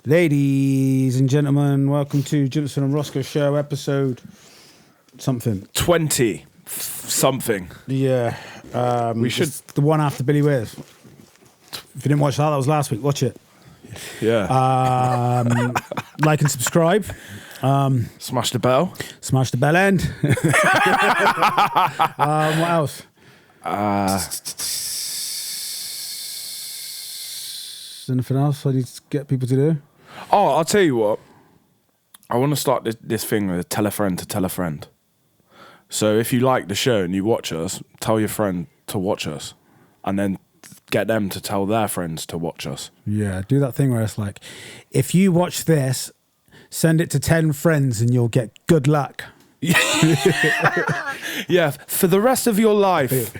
Ladies and gentlemen, welcome to Gimson Rosko Show, episode something. 20 something. Yeah. We should... The one after Billy Wears. If you didn't watch that was last week. Watch it. Yeah. Like and subscribe. Smash the bell. Smash the bell end. What else? Anything else I need to get people to do? Oh, I'll tell you what. I want to start this thing with tell a friend to tell a friend. So if you like the show and you watch us, tell your friend to watch us. And then get them to tell their friends to watch us. Yeah, do that thing where it's like, if you watch this, send it to 10 friends and you'll get good luck. Yeah, for the rest of your life.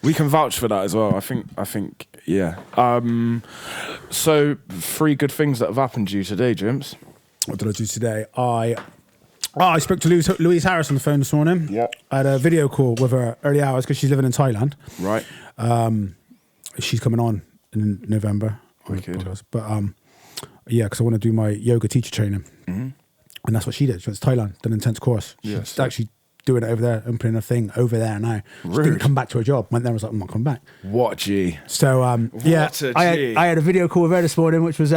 We can vouch for that as well. I think, yeah. So 3 good things that have happened to you today, Jims. What did I do today? I spoke to Louise Harris on the phone this morning. Yeah. I had a video call with her early hours because she's living in Thailand. Right. She's coming on in November. Wicked. But yeah, because I want to do my yoga teacher training. Mm-hmm. And that's what she did. She went to Thailand, did an intense course. She's actually doing it over there, opening a thing over there now. She didn't come back to her job. Went there and was like, I'm not coming back. What a G. So, yeah, I had a video call with her this morning, which was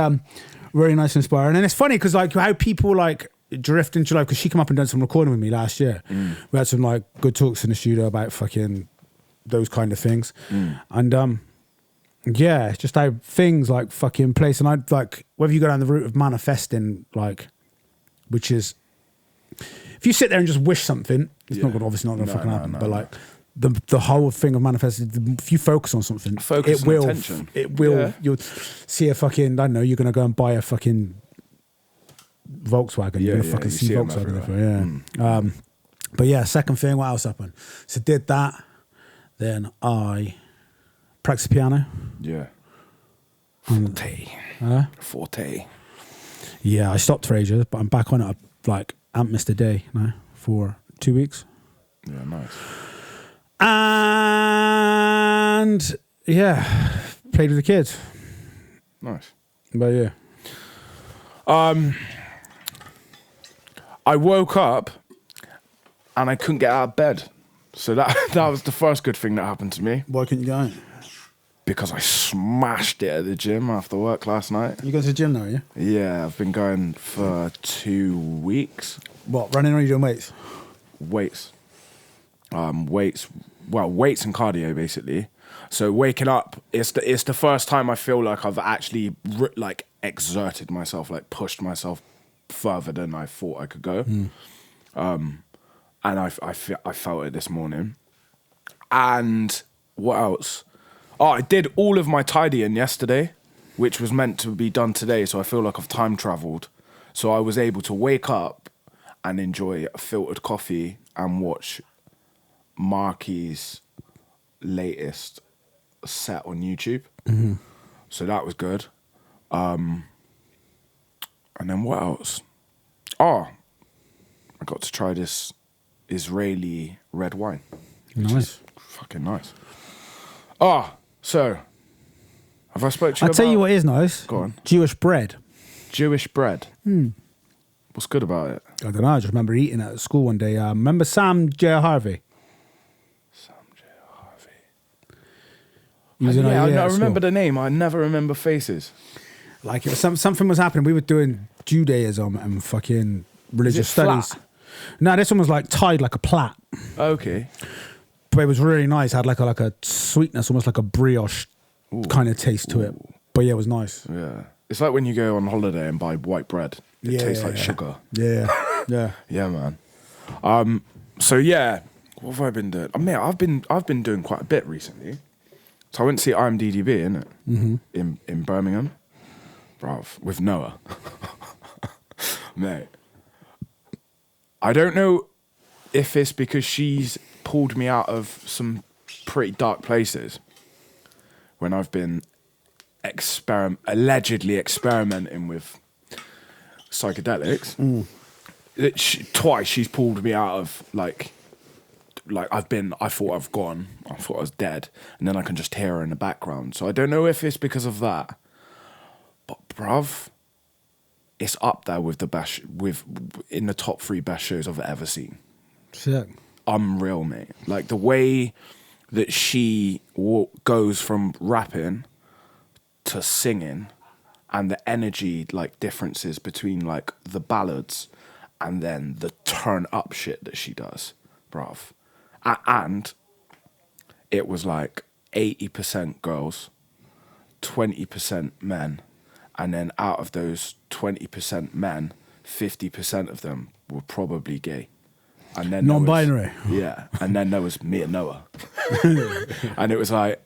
really nice and inspiring. And it's funny because like how people like drift into life, because she came up and done some recording with me last year. We had some like good talks in the studio about fucking those kind of things. And yeah, it's just how things like fucking place. And I like, whether you go down the route of manifesting, like, which is, if you sit there and just wish something, it's not gonna, obviously not going to fucking happen. But like the whole thing of manifesting, if you focus on something, it will. You'll see a fucking, I don't know, you're going to go and buy a fucking Volkswagen. You're going to fucking see Volkswagen. Yeah. But yeah, second thing, what else happened? So did that. Then I practiced the piano. Yeah. Forte. Yeah, I stopped for ages, but I'm back on it. I haven't missed a day now for 2 weeks. Yeah, nice. And yeah, played with the kids. Nice. But yeah. I woke up and I couldn't get out of bed. So that was the first good thing that happened to me. Why couldn't you go out? Because I smashed it at the gym after work last night. You go to the gym now, yeah? Yeah, I've been going for 2 weeks. What, running or are you doing weights? Weights. Weights and cardio, basically. So waking up, it's the first time I feel like I've actually exerted myself, like pushed myself further than I thought I could go. And I felt it this morning. And what else? Oh, I did all of my tidying yesterday, which was meant to be done today, so I feel like I've time traveled. So I was able to wake up and enjoy a filtered coffee and watch Marky's latest set on YouTube. So that was good. And then what else? Oh, I got to try this Israeli red wine. Nice. Fucking nice. Oh, so have I spoke to you I'll tell you what is nice. Go on. Jewish bread. Jewish bread. What's good about it? I don't know. I just remember eating it at school one day. Remember Sam J. Harvey? Sam J. Harvey. I remember the name. I never remember faces. Like it was something was happening. We were doing Judaism and fucking religious studies. Flat? No, this one was like tied like a plait. Okay. But it was really nice. It had like a sweetness, almost like a brioche kind of taste to it. But yeah, it was nice. Yeah. It's like when you go on holiday and buy white bread. It tastes like sugar. Yeah. Yeah. Yeah, man. So yeah, what have I been doing? I mean, I've been doing quite a bit recently. So I went to see IMDb, innit? In Birmingham. Bruv, with Noah. Mate. I don't know if it's because she's pulled me out of some pretty dark places when I've been allegedly experimenting with psychedelics. Twice she's pulled me out of like I thought I was dead, and then I can just hear her in the background. So I don't know if it's because of that, but bruv, it's up there with the best, in the top 3 best shows I've ever seen. Sick. Unreal, mate. Like the way that she goes from rapping to singing, and the energy like differences between like the ballads and then the turn up shit that she does, bruv. And it was like 80% girls, 20% men, and then out of those 20% men, 50% of them were probably gay. And then non-binary. Yeah, and then there was me and Noah. And it was like,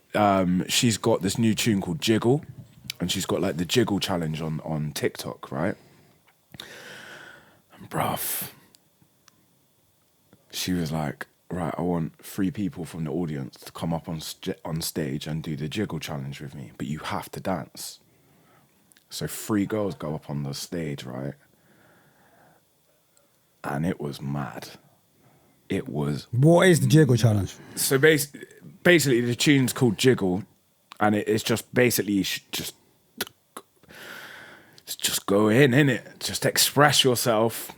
she's got this new tune called Jiggle, and she's got like the Jiggle challenge on TikTok, right? And bruv, she was like, right, I want 3 people from the audience to come up on stage and do the Jiggle challenge with me, but you have to dance. So 3 girls go up on the stage, right? And it was mad. It was... What is the Jiggle challenge? So basically the tune's called Jiggle, and it's just basically just go in it. Just express yourself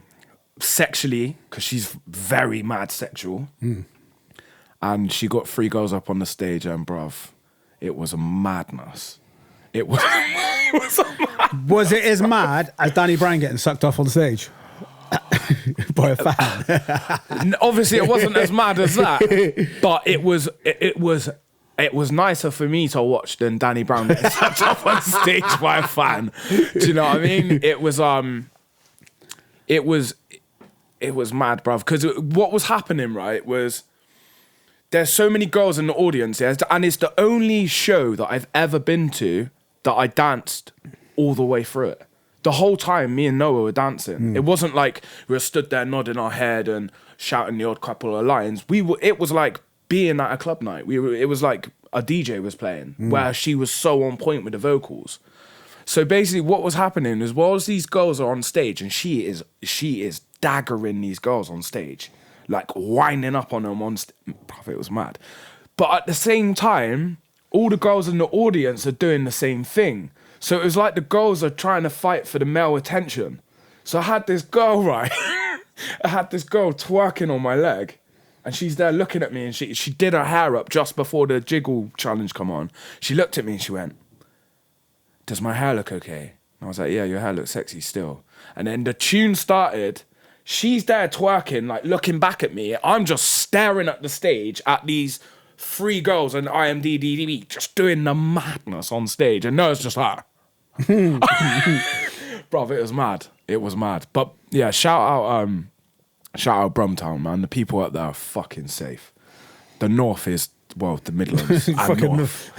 sexually, because she's very mad sexual. And she got 3 girls up on the stage, and bruv, it was a madness. It was... Was it as mad as Danny Brown getting sucked off on stage? By a fan. Obviously, it wasn't as mad as that, but it was nicer for me to watch than Danny Brown getting sucked off on stage by a fan. Do you know what I mean? It was mad, bruv. Because what was happening, right, was there's so many girls in the audience, yeah, and it's the only show that I've ever been to that I danced all the way through it. The whole time, me and Noah were dancing. It wasn't like we were stood there nodding our head and shouting the odd couple of lines. It was like being at a club night. It was like a DJ was playing, where she was so on point with the vocals. So basically, what was happening is, whilst these girls are on stage, and she is daggering these girls on stage, like winding up on them on stage. It was mad. But at the same time, all the girls in the audience are doing the same thing. So it was like the girls are trying to fight for the male attention. So I had this girl, right? I had this girl twerking on my leg, and she's there looking at me, and she did her hair up just before the Jiggle challenge come on. She looked at me and she went, "Does my hair look okay?" And I was like, "Yeah, your hair looks sexy still." And then the tune started. She's there twerking, like looking back at me. I'm just staring at the stage at these 3 girls and IMDb just doing the madness on stage, and Noah's just like, bruv, it was mad. It was mad. But yeah, shout out Brumtown, man. The people up there are fucking safe. The north is, well, the Midlands and north.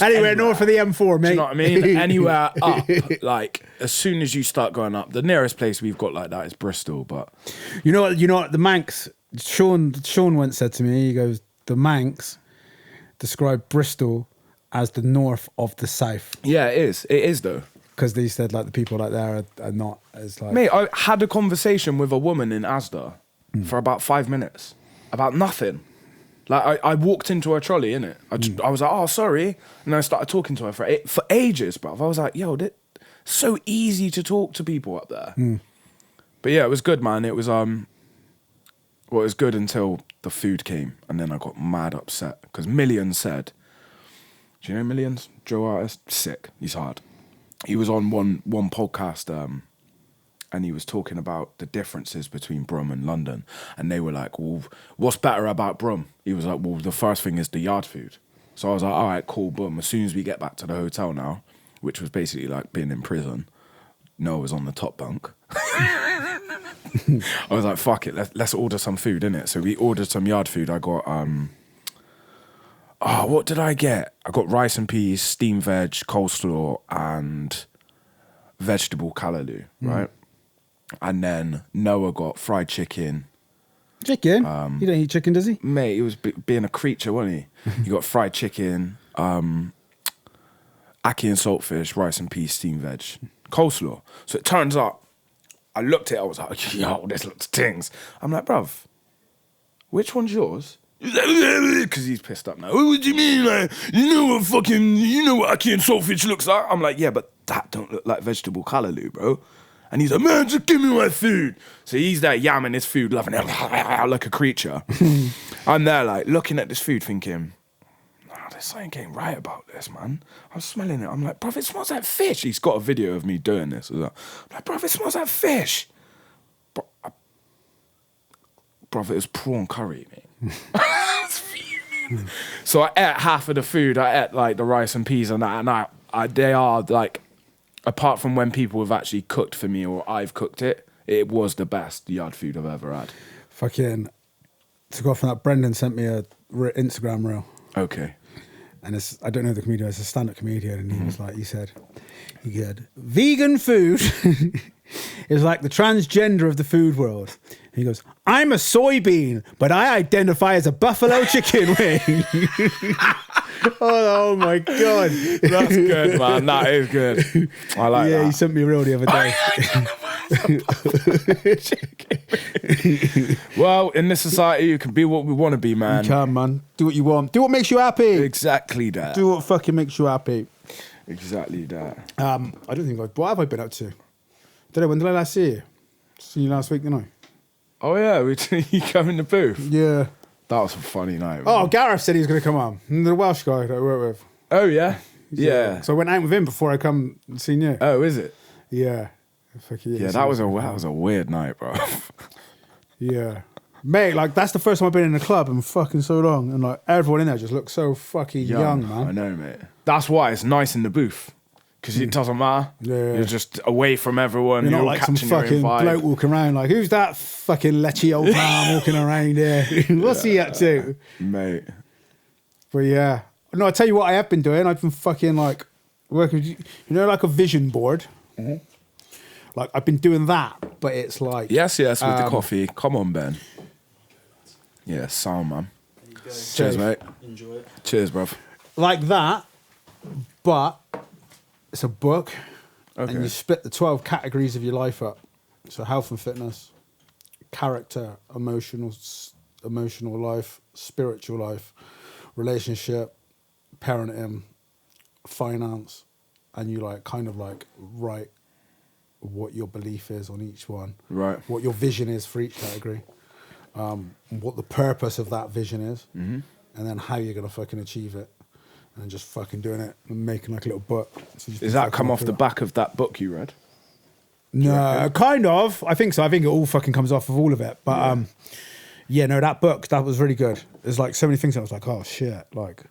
Anywhere north of the M4, mate. Do you know what I mean? Anywhere up, like as soon as you start going up, the nearest place we've got like that is Bristol. But you know what? The Manx. Sean once said to me, he goes, the Manx describe Bristol as the north of the south. Yeah, it is. It is though. Because they said like the people like there are not as like... Mate, I had a conversation with a woman in Asda for about 5 minutes about nothing. Like I walked into her trolley, innit? I was like, "Oh, sorry," and I started talking to her for ages, bruv. I was like, "Yo, so easy to talk to people up there." But yeah, it was good, man. It was well, it was good until the food came, and then I got mad upset because Millions said, "Do you know Millions? Joe artist, sick. He's hard." He was on one podcast, and he was talking about the differences between Brum and London, and they were like, "Well, what's better about Brum?" He was like, "Well, the first thing is the yard food." So I was like, "All right, cool, boom." As soon as we get back to the hotel now, which was basically like being in prison, Noah was on the top bunk. I was like, "Fuck it, let's order some food, innit?" So we ordered some yard food. I got what did I get? I got rice and peas, steamed veg, coleslaw, and vegetable callaloo, right? And then Noah got fried chicken. Chicken? He don't eat chicken, does he? Mate, he was being a creature, wasn't he? He got fried chicken, ackee and saltfish, rice and peas, steamed veg, coleslaw. So it turns out, I looked at it, I was like, "Yo, this looks tings." I'm like, "Bruv, which one's yours?" Because he's pissed up now. "What do you mean? Like, you know what ackee and saltfish looks like?" I'm like, "Yeah, but that don't look like vegetable callaloo, bro." And he's like, man, just give me my food. So he's there yamming his food, loving it like a creature. I'm there like looking at this food thinking, there's something ain't right about this, man. I'm smelling it. I'm like, bruv, it smells like fish. He's got a video of me doing this. I'm like, bruv, it smells like fish. Bruv, it was prawn curry, mate. So I ate half of the food. I ate like the rice and peas and that. And they are like, apart from when people have actually cooked for me or I've cooked it, it was the best yard food I've ever had. Fucking, to go off from that, Brendan sent me a Instagram reel. Okay. And it's, I don't know the comedian, it's a stand-up comedian, and he was like, he said, vegan food is like the transgender of the food world. And he goes, I'm a soybean, but I identify as a buffalo chicken wing. Oh my God. That's good, man. That is good. I like that. Yeah, he sent me a reel the other day. Well, in this society, you can be what we want to be, man. You can, man. Do what you want. Do what makes you happy. Exactly that. Do what fucking makes you happy. Exactly that. I don't think what have I been up to? Don't know, when did I last see you? See you last week, didn't I? Oh yeah, you come in the booth. Yeah. That was a funny night. Oh, Gareth said he was going to come on. The Welsh guy that I work with. Oh yeah? Yeah. So I went out with him before I come and seen you. Oh, is it? Yeah. Yeah, that was a weird night, bro. Yeah. Mate, like, that's the first time I've been in a club in fucking so long. And, like, everyone in there just looks so fucking young, man. I know, mate. That's why it's nice in the booth. Because it doesn't matter. Yeah. You're just away from everyone. You're not like some fucking bloke walking around like, who's that fucking lechy old man walking around here? What's he up to? Mate. But yeah. No, I tell you what I have been doing. I've been fucking like working, you know, like a vision board. Mm-hmm. Like I've been doing that, but it's like... Yes, with the coffee. Come on, Ben. Yeah, sound, man. Cheers, mate. Enjoy it. Cheers, bruv. Like that, but it's a book. Okay. And you split the 12 categories of your life up. So health and fitness, character, emotional life, spiritual life, relationship, parenting, finance, and you like kind of like write what your belief is on each one. Right. What your vision is for each category. What the purpose of that vision is. Mm-hmm. And then how you're going to fucking achieve it. And just fucking doing it and making like a little book. So does that come off the back of that book you read? No, kind of. I think so. I think it all fucking comes off of all of it. But yeah, no, that book, that was really good. There's like so many things I was like, oh shit, like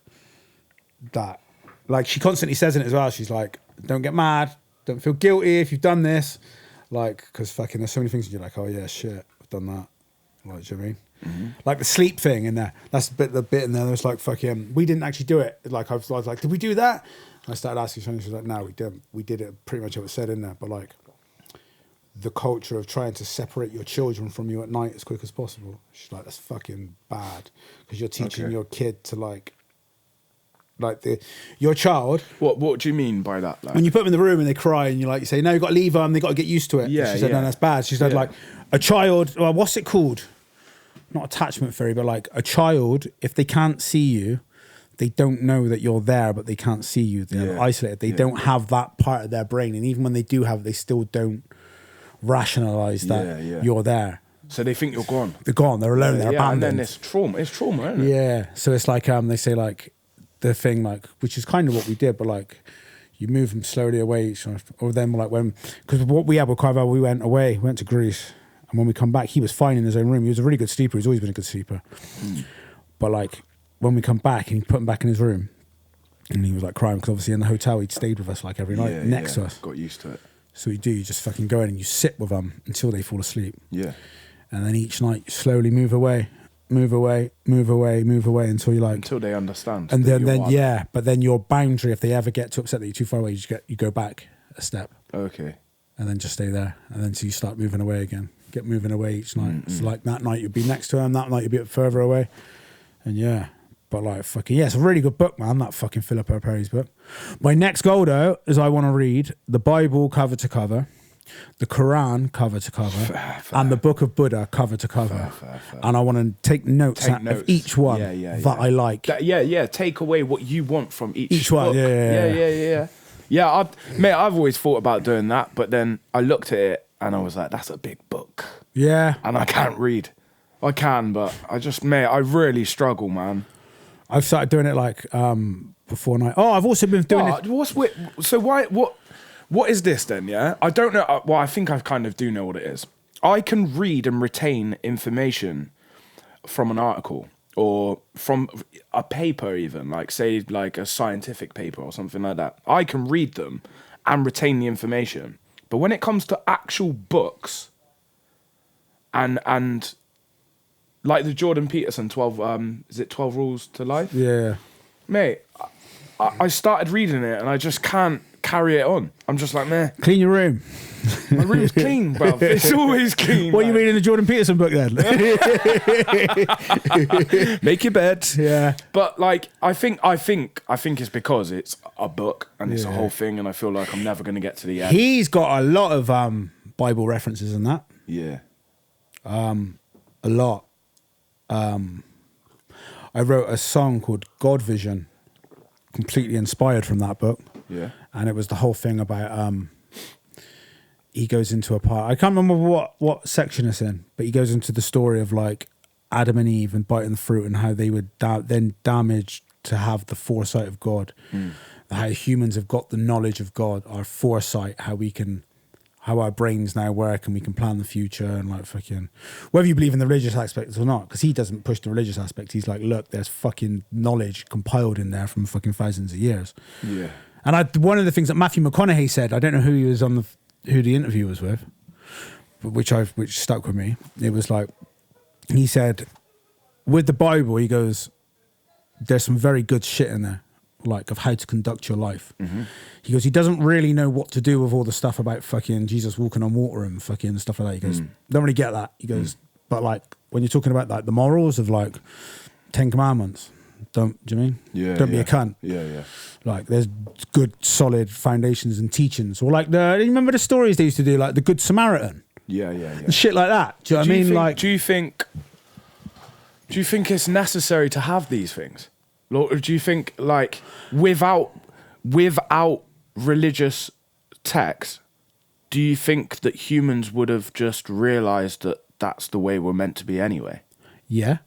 that. Like she constantly says in it as well, she's like, don't get mad, don't feel guilty if you've done this. Like, because fucking there's so many things and you're like, oh yeah, shit, I've done that. Like, do you know what I mean? Mm-hmm. Like the sleep thing in there. That's the bit in there. There was like fucking, we didn't actually do it. Like I was like, did we do that? And I started asking something. She was like, no, we didn't. We did it pretty much what was said in there. But like the culture of trying to separate your children from you at night as quick as possible. She's like, that's fucking bad because you're teaching your kid to like your child. What do you mean by that? Like? When you put them in the room and they cry and you say, no, you've got to leave them. They've got to get used to it. Yeah, she said, no, that's bad. She said like a child, well, what's it called? Not attachment theory, but like a child, if they can't see you, they don't know that you're there, but they can't see you. They're isolated. They don't have that part of their brain. And even when they do have it, they still don't rationalize that you're there. So they think you're gone. They're gone. They're alone. They're abandoned. And then it's trauma. It's trauma, isn't it? Yeah. So it's like, they say like the thing, like, which is kind of what we did, but like you move them slowly away. Or then like because what we had with Carvel, we went away, went to Greece. And when we come back, he was fine in his own room. He was a really good sleeper. He's always been a good sleeper. But like when we come back and he put him back in his room and he was like crying because obviously in the hotel he'd stayed with us like every night next to us. Got used to it. So you just fucking go in and you sit with them until they fall asleep. Yeah. And then each night you slowly move away until you like... Until they understand. And but then your boundary, if they ever get too upset that you're too far away, you go back a step. Okay. And then just stay there. And then so you start moving away again. Get moving away each night. Mm-hmm. So like that night you'd be next to him, that night you'd be a bit further away. And but like fucking, it's a really good book, man, that fucking Philippa Perry's book. My next goal though is I want to read the Bible cover to cover, the Quran cover to cover, and the Book of Buddha cover to cover. And I want to take notes of each one that I like. Take away what you want from each one. Yeah. Yeah, mate, I've always thought about doing that, but then I looked at it and I was like, that's a big book. Yeah. And I can't read. I can, but I really struggle, man. I've started doing it like before night. Oh, I've also been doing it. So what is this then, yeah? I don't know. Well, I think I kind of do know what it is. I can read and retain information from an article or from a paper even, like say like a scientific paper or something like that. I can read them and retain the information. But when it comes to actual books and like the Jordan Peterson 12, is it 12 Rules to Life? Yeah. Mate, I started reading it and I just can't carry it on. I'm just like, meh. Clean your room. My room's clean, bro. It's always clean. What are you reading the Jordan Peterson book then? Make your bed. Yeah. But like, I think it's because it's a book and it's a whole thing, and I feel like I'm never going to get to the end. He's got a lot of Bible references in that. Yeah. A lot. I wrote a song called God Vision, completely inspired from that book. Yeah. And it was the whole thing about he goes into a part. I can't remember what section it's in, but he goes into the story of like Adam and Eve and biting the fruit and how they were then damaged to have the foresight of God. How humans have got the knowledge of God, our foresight, how our brains now work and we can plan the future and like fucking whether you believe in the religious aspect or not, because he doesn't push the religious aspect. He's like, look, there's fucking knowledge compiled in there from fucking thousands of years. Yeah. And one of the things that Matthew McConaughey said, I don't know who he was who the interview was with, but which stuck with me. It was like, he said, with the Bible, he goes, there's some very good shit in there, like of how to conduct your life. Mm-hmm. He goes, he doesn't really know what to do with all the stuff about fucking Jesus walking on water and fucking stuff like that. He goes, don't really get that. He goes, but like when you're talking about like the morals of like 10 Commandments, do you mean? Yeah. Don't be a cunt. Yeah. Like there's good solid foundations and teachings, or like you remember the stories they used to do, like the Good Samaritan. Yeah. And shit like that. Do you know what I mean? Do you think it's necessary to have these things? Or do you think like without religious text, do you think that humans would have just realized that that's the way we're meant to be anyway? Yeah.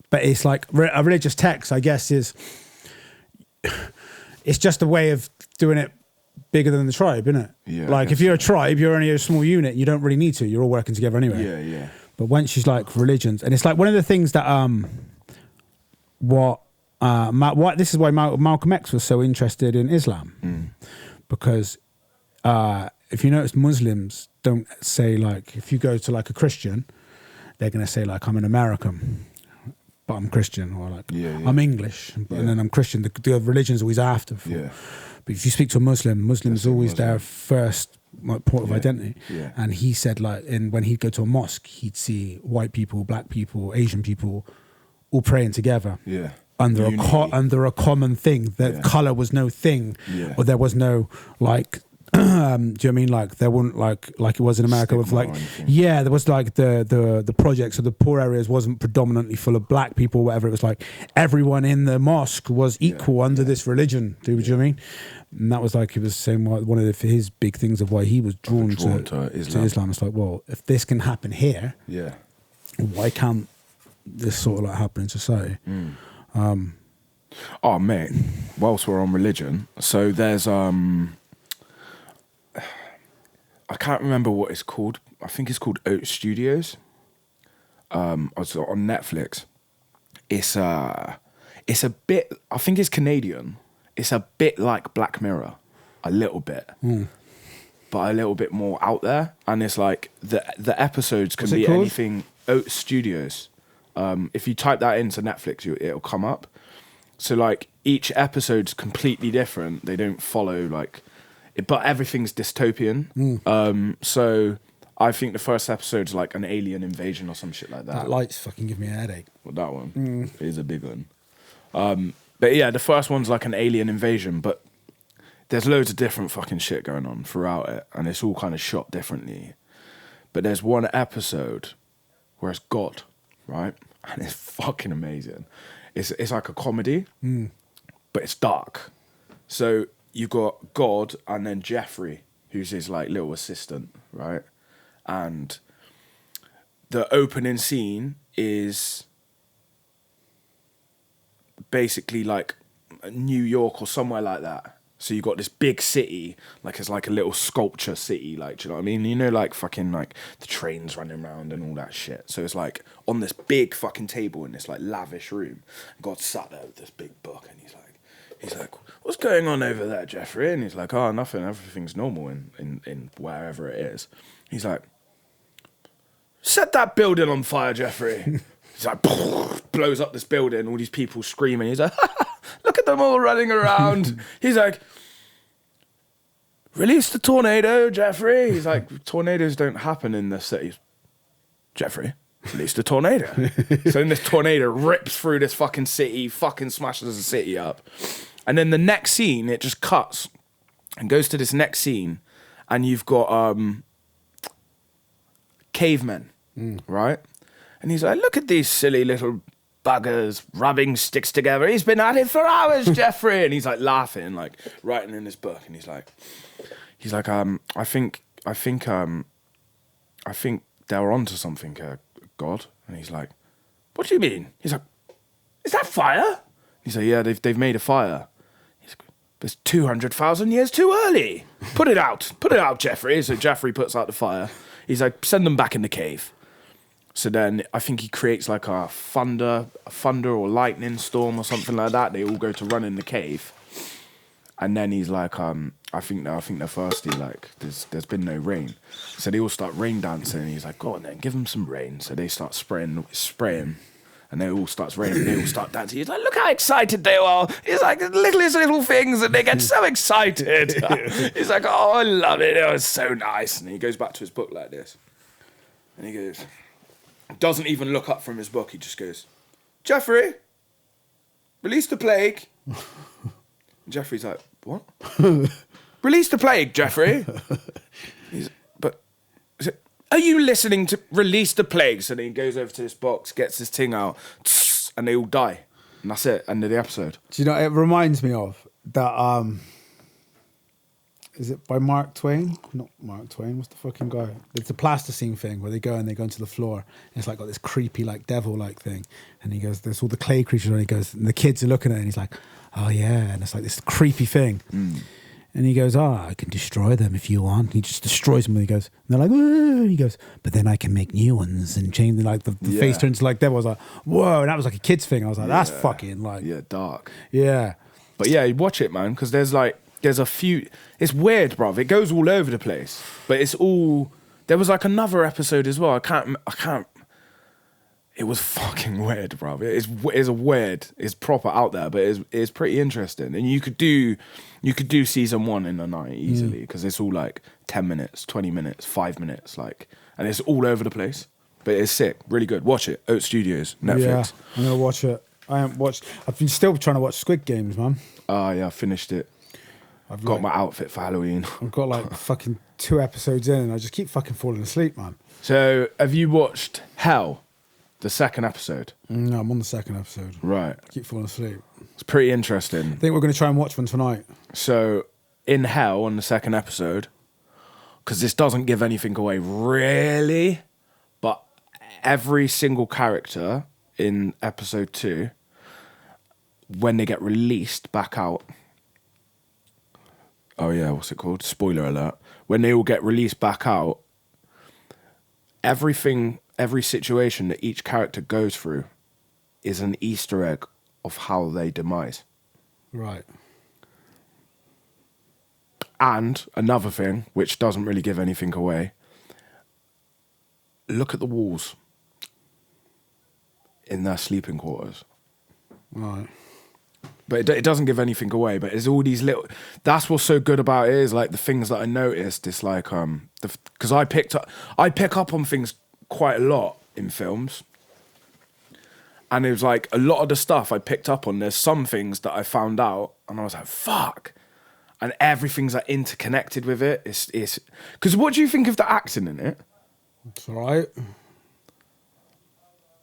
But it's like a religious text, I guess, it's just a way of doing it bigger than the tribe, isn't it? Yeah. Like if you're a tribe, you're only a small unit. You don't really need to. You're all working together anyway. Yeah. But once she's like religions, and it's like one of the things that this is why Malcolm X was so interested in Islam, because if you notice, Muslims don't say like, if you go to like a Christian, they're gonna say like, I'm an American, but I'm Christian, or like I'm English, and then I'm Christian. The religion's always after. Yeah. But if you speak to a Muslim is always their first like port of identity. Yeah. And he said like, when he'd go to a mosque, he'd see white people, black people, Asian people, all praying together. Yeah. Under a common thing. That color was no thing, or there was no like. Do you know what I mean? Like there wouldn't like it was in America with like there was like the projects of the poor areas wasn't predominantly full of black people or whatever. It was like everyone in the mosque was equal under this religion. Do you know what I mean? And that was like he was saying one of his big things of why he was drawn to Islam. It's like, well, if this can happen here, why can't this sort of like happen in society? Oh mate, whilst we're on religion, so there's I can't remember what it's called. I think it's called Oat Studios. It's on Netflix. It's a bit. I think it's Canadian. It's a bit like Black Mirror, a little bit, but a little bit more out there. And it's like the episodes can be anything. Oat Studios. If you type that into Netflix, it'll come up. So like each episode's completely different. They don't follow like. But everything's dystopian. So I think the first episode's like an alien invasion or some shit like that. That light's fucking give me a headache. Well, that one is a big one. But yeah, the first one's like an alien invasion, but there's loads of different fucking shit going on throughout it, and it's all kind of shot differently. But there's one episode where it's God, right? And it's fucking amazing. It's like a comedy, but it's dark. So you got God and then Jeffrey, who's his like little assistant, right? And the opening scene is basically like New York or somewhere like that. So you got this big city, like it's like a little sculpture city, like, do you know what I mean? You know, like fucking like the trains running around and all that shit. So it's like on this big fucking table in this like lavish room. God sat there with this big book, and he's like, what's going on over there, Jeffrey? And he's like, oh, nothing, everything's normal in wherever it is. He's like, set that building on fire, Jeffrey. He's like, blows up this building, all these people screaming. He's like, look at them all running around. He's like, release the tornado, Jeffrey. He's like, tornadoes don't happen in the cities. Jeffrey, release the tornado. So then this tornado rips through this fucking city, fucking smashes the city up. And then the next scene, it just cuts and goes to this next scene, and you've got cavemen, right? And he's like, look at these silly little buggers rubbing sticks together. He's been at it for hours, Jeffrey. And he's like laughing, like writing in his book. And he's like, I think they're onto something, God. And he's like, what do you mean? He's like, is that fire? He's like, yeah, they've made a fire. He's like, but it's 200,000 years too early. Put it out, Jeffrey. So Jeffrey puts out the fire. He's like, send them back in the cave. So then I think he creates like a thunder or lightning storm or something like that. They all go to run in the cave. And then he's like, I think they're thirsty, like there's been no rain. So they all start rain dancing, and he's like, go on then, give them some rain. So they start spraying, and they all starts raining, they all start dancing. He's like, look how excited they are. He's like, the littlest little things, and they get so excited. He's like, oh, I love it. It was so nice. And he goes back to his book like this. And he goes, doesn't even look up from his book. He just goes, Jeffrey, release the plague. And Jeffrey's like, what? Release the plague, Jeffrey. But are you listening to release the plague? So then he goes over to this box, gets his thing out, and they all die. And that's it, end of the episode. Do you know, it reminds me of that, is it by Mark Twain? Not Mark Twain, what's the fucking guy? It's the plasticine thing where they go into the floor, and it's like got this creepy like devil-like thing. And he goes, there's all the clay creatures, and he goes, and the kids are looking at it, and he's like, oh yeah, and it's like this creepy thing. And he goes, I can destroy them if you want. And he just destroys them, and he goes, and they're like, oh, and he goes, but then I can make new ones and change them. Like the face turns like devil. I was like, whoa, and that was like a kid's thing. I was like, that's fucking like, yeah, dark. Yeah. But yeah, watch it, man, because there's a few, it's weird, bruv. It goes all over the place, but it's all, there was like another episode as well. I can't, it was fucking weird, bruv. It's a weird, it's proper out there, but it's pretty interesting. And you could do season 1 in a night easily, because it's all like 10 minutes, 20 minutes, 5 minutes, like, and it's all over the place, but it's sick, really good. Watch it, Oat Studios, Netflix. Yeah, I'm gonna watch it. I've been still trying to watch Squid Games, man. Oh yeah, I finished it. I've got my outfit for Halloween. I've got like fucking 2 episodes in, and I just keep fucking falling asleep, man. So, have you watched Hell, the second episode? No, I'm on the second episode. Right. I keep falling asleep. It's pretty interesting. I think we're going to try and watch one tonight. So, in Hell, on the second episode, because this doesn't give anything away really, but every single character in episode 2, when they get released back out, oh yeah, what's it called? Spoiler alert. When they all get released back out, every situation that each character goes through is an Easter egg of how they demise. Right. And another thing, which doesn't really give anything away, look at the walls in their sleeping quarters. Right. But it doesn't give anything away. But it's all these little. That's what's so good about it, is like the things that I noticed. It's like because I pick up on things quite a lot in films, and it was like a lot of the stuff I picked up on. There's some things that I found out, and I was like, fuck, and everything's like interconnected with it. It's because what do you think of the acting in it? It's alright.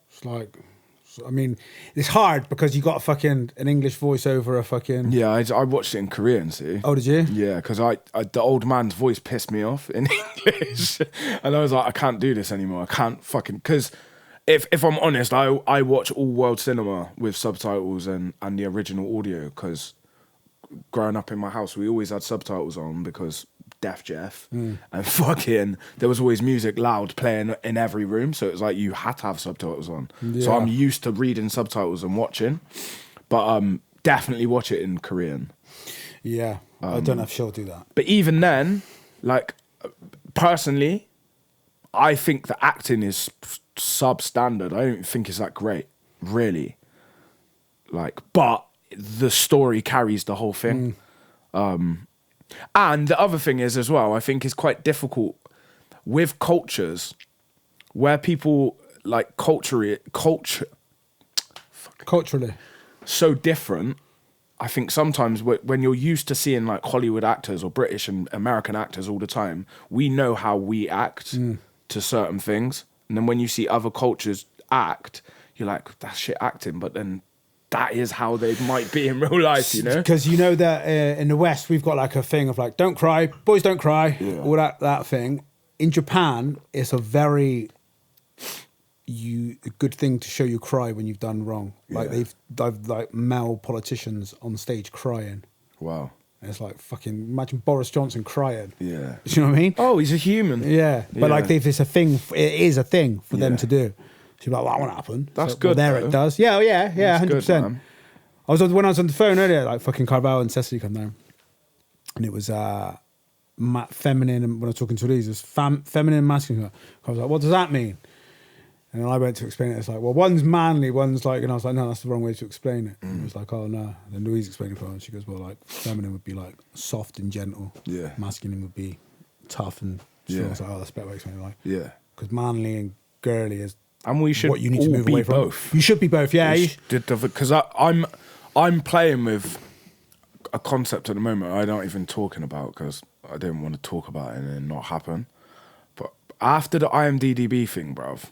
It's I mean, it's hard because you got an English voice over a fucking... Yeah, I watched it in Korean, see. Oh, did you? Yeah, because the old man's voice pissed me off in English. And I was like, I can't do this anymore. I can't fucking... Because if I'm honest, I watch all world cinema with subtitles and the original audio, because growing up in my house, we always had subtitles on because Deaf Jeff and fucking there was always music loud playing in every room, so it was like you had to have subtitles on. So I'm used to reading subtitles and watching, but definitely watch it in Korean. Yeah, I don't know if she'll do that. But even then, like, personally, I think the acting is substandard. I don't think it's that great, really. Like, but the story carries the whole thing. And the other thing is as well, I think it's quite difficult with cultures where people like culturally so different. I think sometimes when you're used to seeing like Hollywood actors or British and American actors all the time, we know how we act to certain things. And then when you see other cultures act, you're like, that's shit acting. But then that is how they might be in real life, you know? Because you know that in the West, we've got like a thing of like, don't cry, boys don't cry, all that thing. In Japan, it's a very good thing to show you cry when you've done wrong. Like they've like male politicians on stage crying. Wow. And it's like fucking, imagine Boris Johnson crying. Yeah. Do you know what I mean? Oh, he's a human. Yeah. But like it's a thing, it is a thing for them to do. So you're like, well, that won't happen. That's good. Well, there though. it does. Yeah, 100%. Good, When I was on the phone earlier, like fucking Carval and Cecily come down, and it was feminine. And when I was talking to these, it was feminine and masculine. I was like, what does that mean? And then I went to explain it. It's like, well, one's manly, one's like, and I was like, no, that's the wrong way to explain it. And it was like, oh no. And then Louise explained it for her, and she goes, well, like feminine would be like soft and gentle. Yeah. Masculine would be tough and strong. I was like, oh, that's a better way to explain it. Like, yeah. Because manly and girly is. And we should what you need to move away from. Both. You should be both, yeah. Because I'm playing with a concept at the moment I'm not even talking about because I didn't want to talk about it and then not happen. But after the IMDb thing, bruv,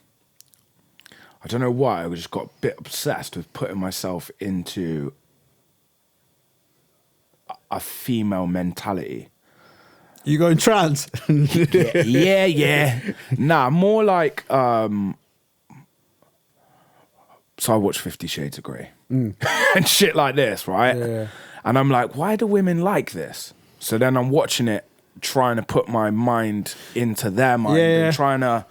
I don't know why, I just got a bit obsessed with putting myself into a female mentality. You going trans? yeah. Nah, more like... So I watch 50 Shades of Grey and shit like this, right? Yeah. And I'm like, why do women like this? So then I'm watching it, trying to put my mind into their mind and trying to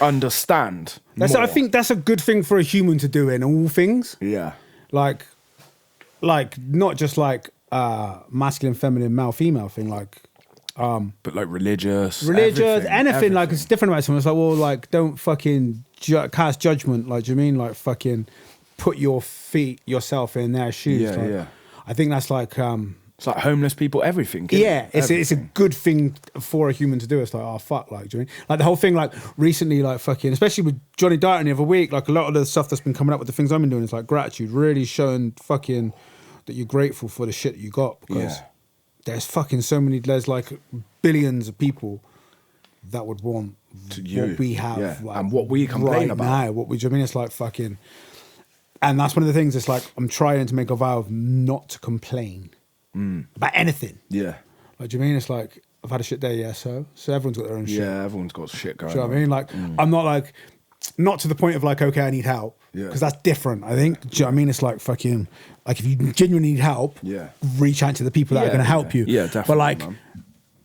understand more. I think that's a good thing for a human to do in all things. Yeah. Like not just like masculine, feminine, male, female thing, like... but like religious, anything. Like it's different about someone. It's like, well, like don't fucking cast judgment. Like, do you mean like fucking put yourself in their shoes? Yeah, like, yeah. I think that's like it's like homeless people, everything. Yeah, it's a good thing for a human to do. It's like, oh fuck, like, do you mean like the whole thing? Like recently, like fucking, especially with Johnny Dighton the other week. Like a lot of the stuff that's been coming up with the things I've been doing is like gratitude, really showing fucking that you're grateful for the shit that you got because. Yeah. There's fucking so many, there's like billions of people that would want what we have. Like, and what we complain about. Now, what we, do you know what I mean? It's like fucking, and that's one of the things, it's like, I'm trying to make a vow of not to complain about anything. Yeah. Like, do you mean? It's like, I've had a shit day, so everyone's got their own shit. Yeah, everyone's got shit going on. Do you know what I mean? Like, I'm not like, not to the point of like, okay, I need help. Because that's different, I think. Do you know what I mean? It's like fucking, like if you genuinely need help, reach out to the people that are going to help you. Yeah, definitely. But like,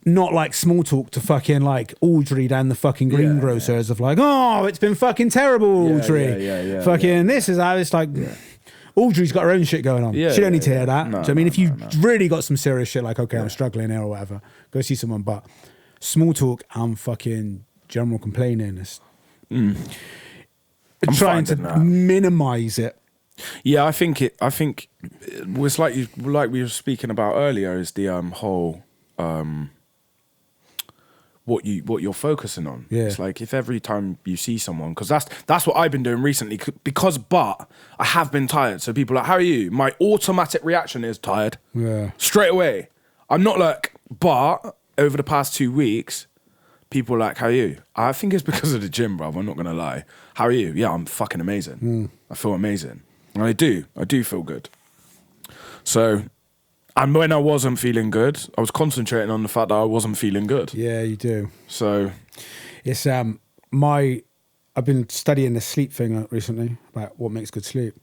not like small talk to fucking like Audrey down the fucking greengrocers of like, oh, it's been fucking terrible, Audrey. Fucking this is how it's like. Audrey's got her own shit going on. She don't need to hear that. No, do you know what I mean? If you really got some serious shit, like, okay, I'm struggling here or whatever, go see someone. But small talk and fucking general complaining is. I'm trying to minimize it. Yeah, I think it was like we were speaking about earlier is the whole what you're focusing on. Yeah. It's like if every time you see someone, because that's what I've been doing recently. But I have been tired. So people are like, how are you? My automatic reaction is tired. Yeah. Straight away. I'm not like, but over the past 2 weeks, people are like, how are you? I think it's because of the gym, bro. I'm not going to lie. How are you? Yeah, I'm fucking amazing. I feel amazing. And I do feel good. So, and when I wasn't feeling good, I was concentrating on the fact that I wasn't feeling good. Yeah, you do. So, it's I've been studying the sleep thing recently about what makes good sleep.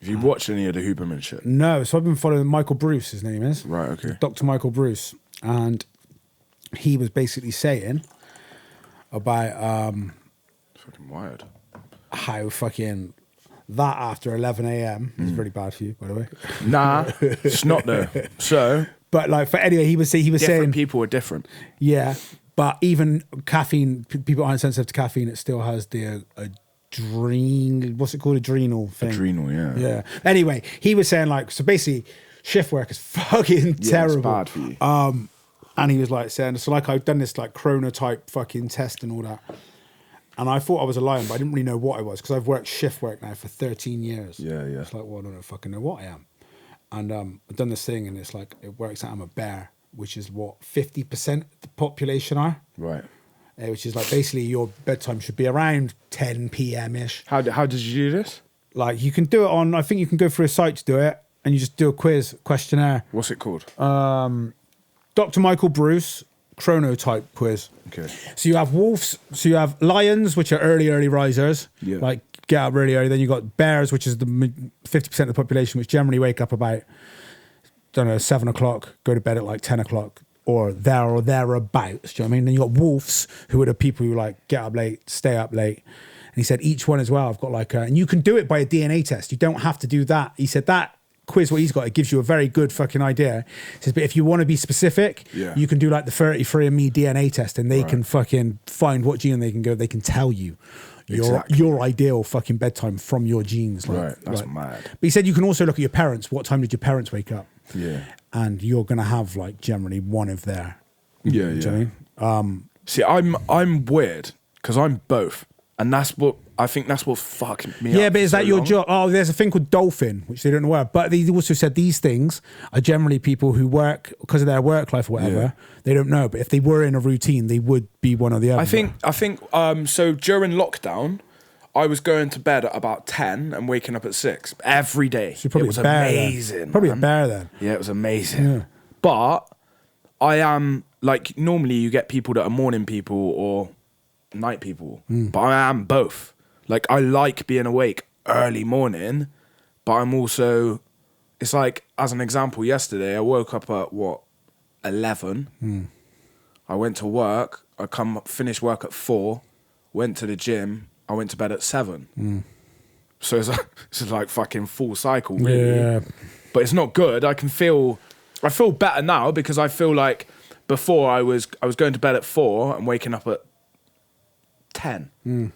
have you watched any of the Huberman shit? No, so I've been following Michael Bruce, his name is. Right, okay. Dr. Michael Bruce. And he was basically saying about Fucking wired. how fucking that after 11 a.m. is really bad for you, by the way. Nah, it's not though. So, But like, anyway, he was saying different people are different. Yeah, but even caffeine, people aren't sensitive to caffeine. It still has the what's it called? Adrenal thing. Adrenal, yeah. Yeah. Anyway, he was saying like, so basically, shift work is fucking terrible. It's bad for you. And he was like saying, so like I've done this like chronotype fucking test and all that. And I thought I was a lion, but I didn't really know what I was because I've worked shift work now for 13 years. Yeah. It's like, well, I don't fucking know what I am. And I've done this thing and it's like, it works out I'm a bear, which is what 50% of the population are. Right. Which is like basically your bedtime should be around 10 p.m.-ish. How did you do this? Like you can do it on, I think you can go through a site to do it and you just do a questionnaire. What's it called? Dr. Michael Bruce chronotype quiz. Okay. So you have wolves, so you have lions, which are early risers, like get up really early. Then you got bears, which is the 50% of the population, which generally wake up about, 7 o'clock, go to bed at like 10 o'clock or thereabouts. Do you know what I mean? Then you got wolves, who are the people who like get up late, stay up late. And he said each one as well, I've got like and you can do it by a DNA test. You don't have to do that. He said that quiz, what he's got, it gives you a very good fucking idea. He says, but if you want to be specific, you can do like the 33andMe DNA test and they can fucking find what gene they can tell you your ideal fucking bedtime from your genes. Like, that's mad. But he said you can also look at your parents. What time did your parents wake up? Yeah. And you're going to have like generally one of their. Yeah, Do you know what I mean? See, I'm weird because I'm both. And that's what fucked me up. Yeah, but is that your long. job? Oh, there's a thing called dolphin, which they don't know what. But they also said these things are generally people who work because of their work life or whatever. Yeah. They don't know, but if they were in a routine, they would be one or the other. I think. So during lockdown, I was going to bed at about 10 and waking up at 6 every day. So it was amazing. Then. Probably a bear then. Yeah, it was amazing. Yeah. But I am like normally you get people that are morning people or night people, but I am both. Like I like being awake early morning, but I'm also, it's like as an example, yesterday I woke up at 11. I went to work. I finished work at 4. Went to the gym. I went to bed at 7. So it's like fucking full cycle, really. Yeah. But it's not good. I feel better now because I feel like before I was going to bed at 4 and waking up at 10. And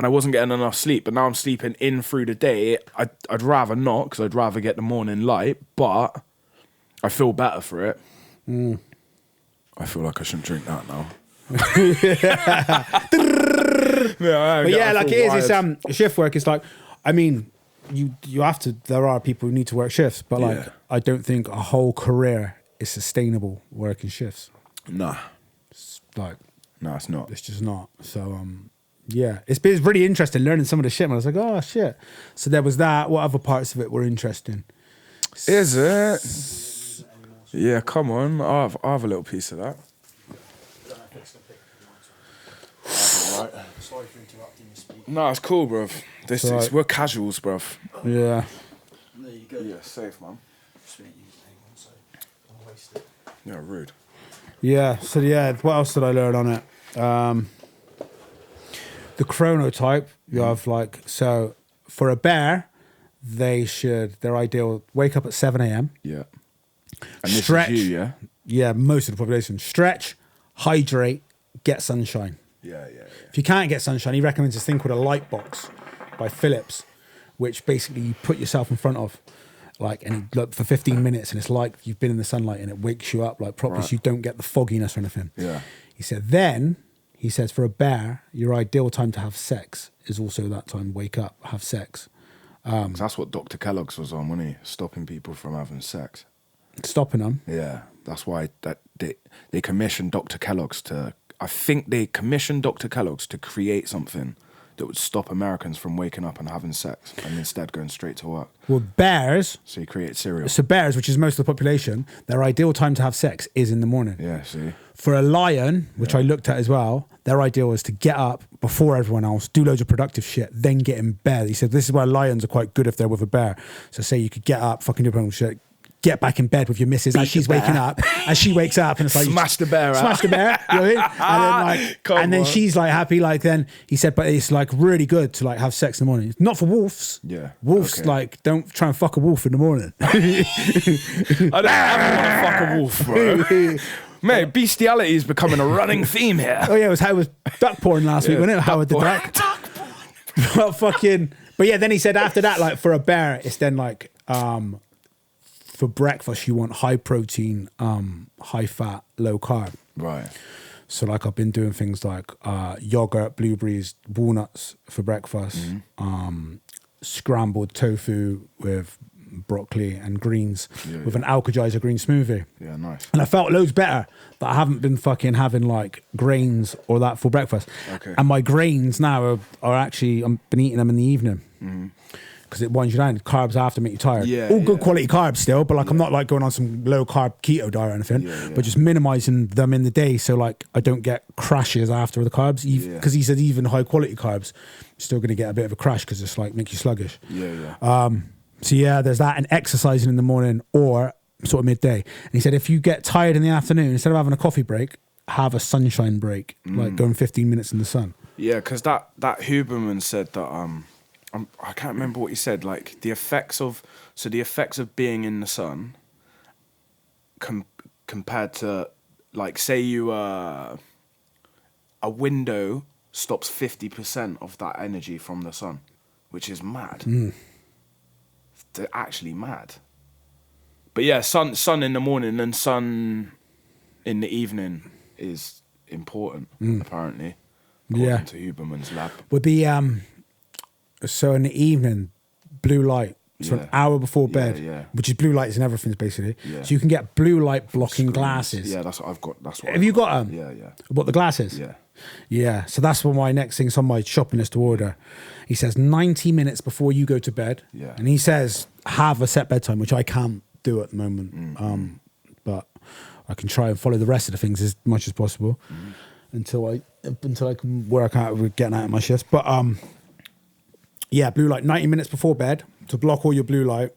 I wasn't getting enough sleep, but now I'm sleeping in through the day. I'd rather not because I'd rather get the morning light, but I feel better for it. I feel like I shouldn't drink that now. But yeah, like it is. It's shift work. It's like, I mean, you have to. There are people who need to work shifts, but like, I don't think a whole career is sustainable working shifts. Nah, it's like, no, it's not. It's just not. So yeah, it's really interesting learning some of the shit. And I was like, oh shit. So there was that. What other parts of it were interesting? Is it? Yeah, come on. I'll have a little piece of that. Right. Sorry for interrupting you, speak. No, it's cool, bruv. We're casuals, bruv. Yeah. There you go. Yeah, safe, man. Yeah, rude. Yeah, so yeah, what else did I learn on it? The chronotype, you have like, so for a bear, their ideal wake up at 7 a.m. Yeah. And stretch. This is you, yeah? Yeah, most of the population. Stretch, hydrate, get sunshine. Yeah. If you can't get sunshine, he recommends this thing called a light box by Philips, which basically you put yourself in front of, like, and look for 15 minutes, and it's like you've been in the sunlight, and it wakes you up like properly, so you don't get the fogginess or anything. Yeah. He said, he says, for a bear, your ideal time to have sex is also that time. Wake up, have sex. That's what Dr. Kellogg's was on, wasn't he? Stopping people from having sex. Stopping them? Yeah. That's why they commissioned Dr. Kellogg's to I think they commissioned Dr. Kellogg's to create something that would stop Americans from waking up and having sex and instead going straight to work. Well, bears. So he created cereal. So bears, which is most of the population, their ideal time to have sex is in the morning. Yeah, see. For a lion, which I looked at as well, their ideal is to get up before everyone else, do loads of productive shit, then get in bed. He said this is why lions are quite good if they're with a bear. So say you could get up, fucking do productive shit, get back in bed with your missus as she's waking up, as she wakes up, and it's like smash the bear out. Smash the bear, you know what I mean? And then she's like happy, like then he said, but it's like really good to like have sex in the morning. Not for wolves. Yeah. Wolves like don't try and fuck a wolf in the morning. I don't ever want to fuck a wolf, bro. Mate, bestiality is becoming a running theme here. Oh yeah, it was duck porn last week, wasn't it? Howard the duck. But yeah, then he said after that, like for a bear, it's then like for breakfast, you want high protein, high fat, low carb. Right. So like I've been doing things like yogurt, blueberries, walnuts for breakfast, scrambled tofu with broccoli and greens with an Alka-Geyser green smoothie. Yeah, nice. And I felt loads better that I haven't been fucking having like grains or that for breakfast. Okay. And my grains now are actually, I've been eating them in the evening. Because it winds you down. Carbs after make you tired. All good quality carbs still, but like I'm not like going on some low carb keto diet or anything, but just minimizing them in the day so like I don't get crashes after the carbs. Because he said even high quality carbs, you're still going to get a bit of a crash because it's like make you sluggish. So yeah, there's that, and exercising in the morning or sort of midday. And he said if you get tired in the afternoon, instead of having a coffee break, have a sunshine break, like going 15 minutes in the sun. Yeah, because that Huberman said that I can't remember what he said. Like the effects of being in the sun compared to like say you a window stops 50% of that energy from the sun, which is mad. They're actually mad. But yeah, sun in the morning and sun in the evening is important apparently. According to Huberman's lab. Would be so in the evening, blue light. So an hour before bed, which is blue lights and everything basically. So you can get blue light blocking glasses. Yeah, that's what I've got. That's what. Have you got them? Yeah. What, the glasses? Yeah. Yeah. So that's what my next thing's on my shopping list to order. He says 90 minutes before you go to bed. Yeah. And he says have a set bedtime, which I can't do at the moment. But I can try and follow the rest of the things as much as possible until I can work out with getting out of my shifts. But yeah, blue light 90 minutes before bed to block all your blue light.